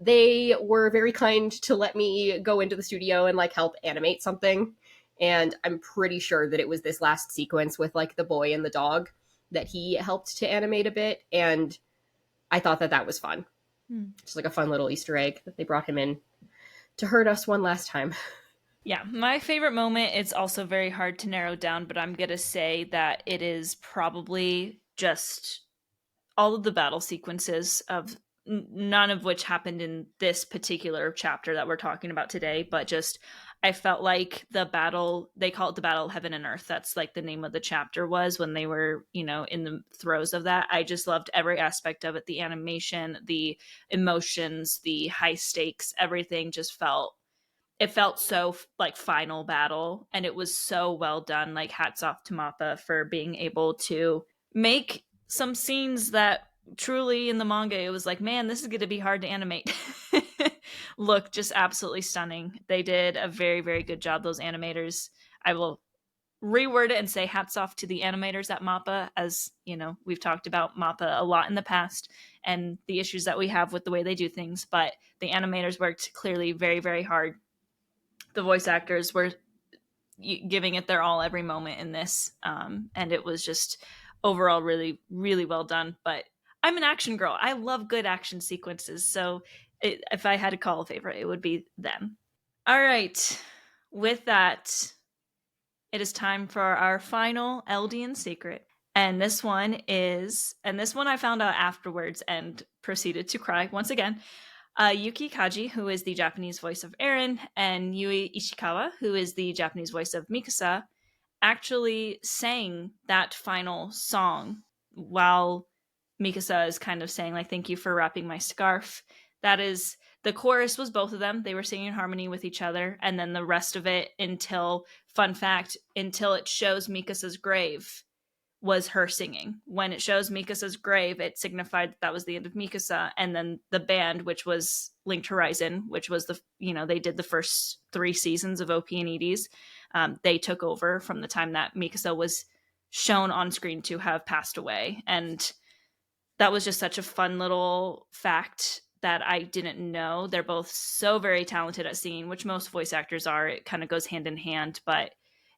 Speaker 3: They were very kind to let me go into the studio and like help animate something. And I'm pretty sure that it was this last sequence with like the boy and the dog that he helped to animate a bit. And I thought that that was fun. Just like a fun little Easter egg that they brought him in to hurt us one last time.
Speaker 1: Yeah, my favorite moment, it's also very hard to narrow down, but I'm going to say that it is probably just all of the battle sequences, of none of which happened in this particular chapter that we're talking about today, but just I felt like the battle, they call it the Battle of Heaven and Earth. That's like the name of the chapter was when they were, you know, in the throes of that. I just loved every aspect of it. The animation, the emotions, the high stakes, everything just felt, it felt so like final battle, and it was so well done. Like, hats off to Mappa for being able to make some scenes that truly in the manga it was like, man, this is going to be hard to animate. Look just absolutely stunning. They did a very, very good job, those animators. I will reword it and say hats off to the animators at Mappa. As you know, we've talked about Mappa a lot in the past and the issues that we have with the way they do things, but the animators worked clearly very, very hard. The voice actors were giving it their all every moment in this, and it was just overall really, really well done. But I'm an action girl. I love good action sequences, so if I had to call a favorite, it would be them. All right, with that, it is time for our final Eldian secret. And this one I found out afterwards and proceeded to cry once again. Yuki Kaji, who is the Japanese voice of Eren, and Yui Ishikawa, who is the Japanese voice of Mikasa, actually sang that final song while Mikasa is kind of saying, like, thank you for wrapping my scarf. That is, the chorus was both of them. They were singing in harmony with each other. And then the rest of it, until, fun fact, until it shows Mikasa's grave, was her singing. When it shows Mikasa's grave, it signified that was the end of Mikasa. And then the band, which was Linked Horizon, which was the, you know, they did the first 3 seasons of OP and EDs. They took over from the time that Mikasa was shown on screen to have passed away. And that was just such a fun little fact that I didn't know. They're both so very talented at singing, which most voice actors are. It kind of goes hand in hand, but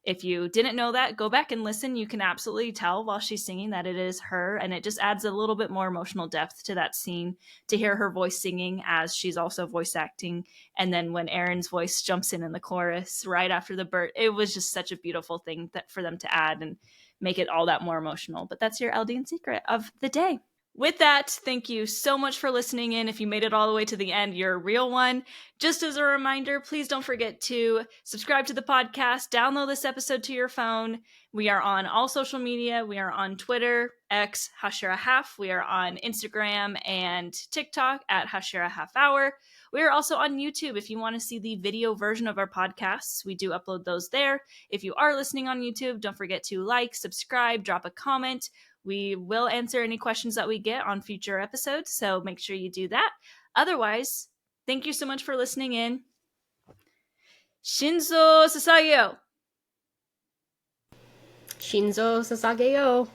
Speaker 1: if you didn't know that, go back and listen. You can absolutely tell while she's singing that it is her, and it just adds a little bit more emotional depth to that scene to hear her voice singing as she's also voice acting. And then when Eren's voice jumps in the chorus right after the bird, it was just such a beautiful thing that for them to add and make it all that more emotional. But that's your Eldian secret of the day. With that, thank you so much for listening in. If you made it all the way to the end, you're a real one. Just as a reminder, please don't forget to subscribe to the podcast, download this episode to your phone. We are on all social media. We are on Twitter, X, Hashira Half. We are on Instagram and TikTok at Hashira Half Hour. We are also on YouTube if you want to see the video version of our podcasts. We do upload those there. If you are listening on YouTube, don't forget to like, subscribe, drop a comment. We will answer any questions that we get on future episodes, so make sure you do that. Otherwise, thank you so much for listening in. Shinzo Sasageo.
Speaker 3: Shinzo Sasageo.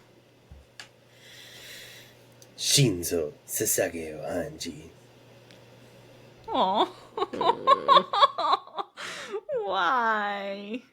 Speaker 2: Shinzo Sasageo Anji.
Speaker 1: Aww.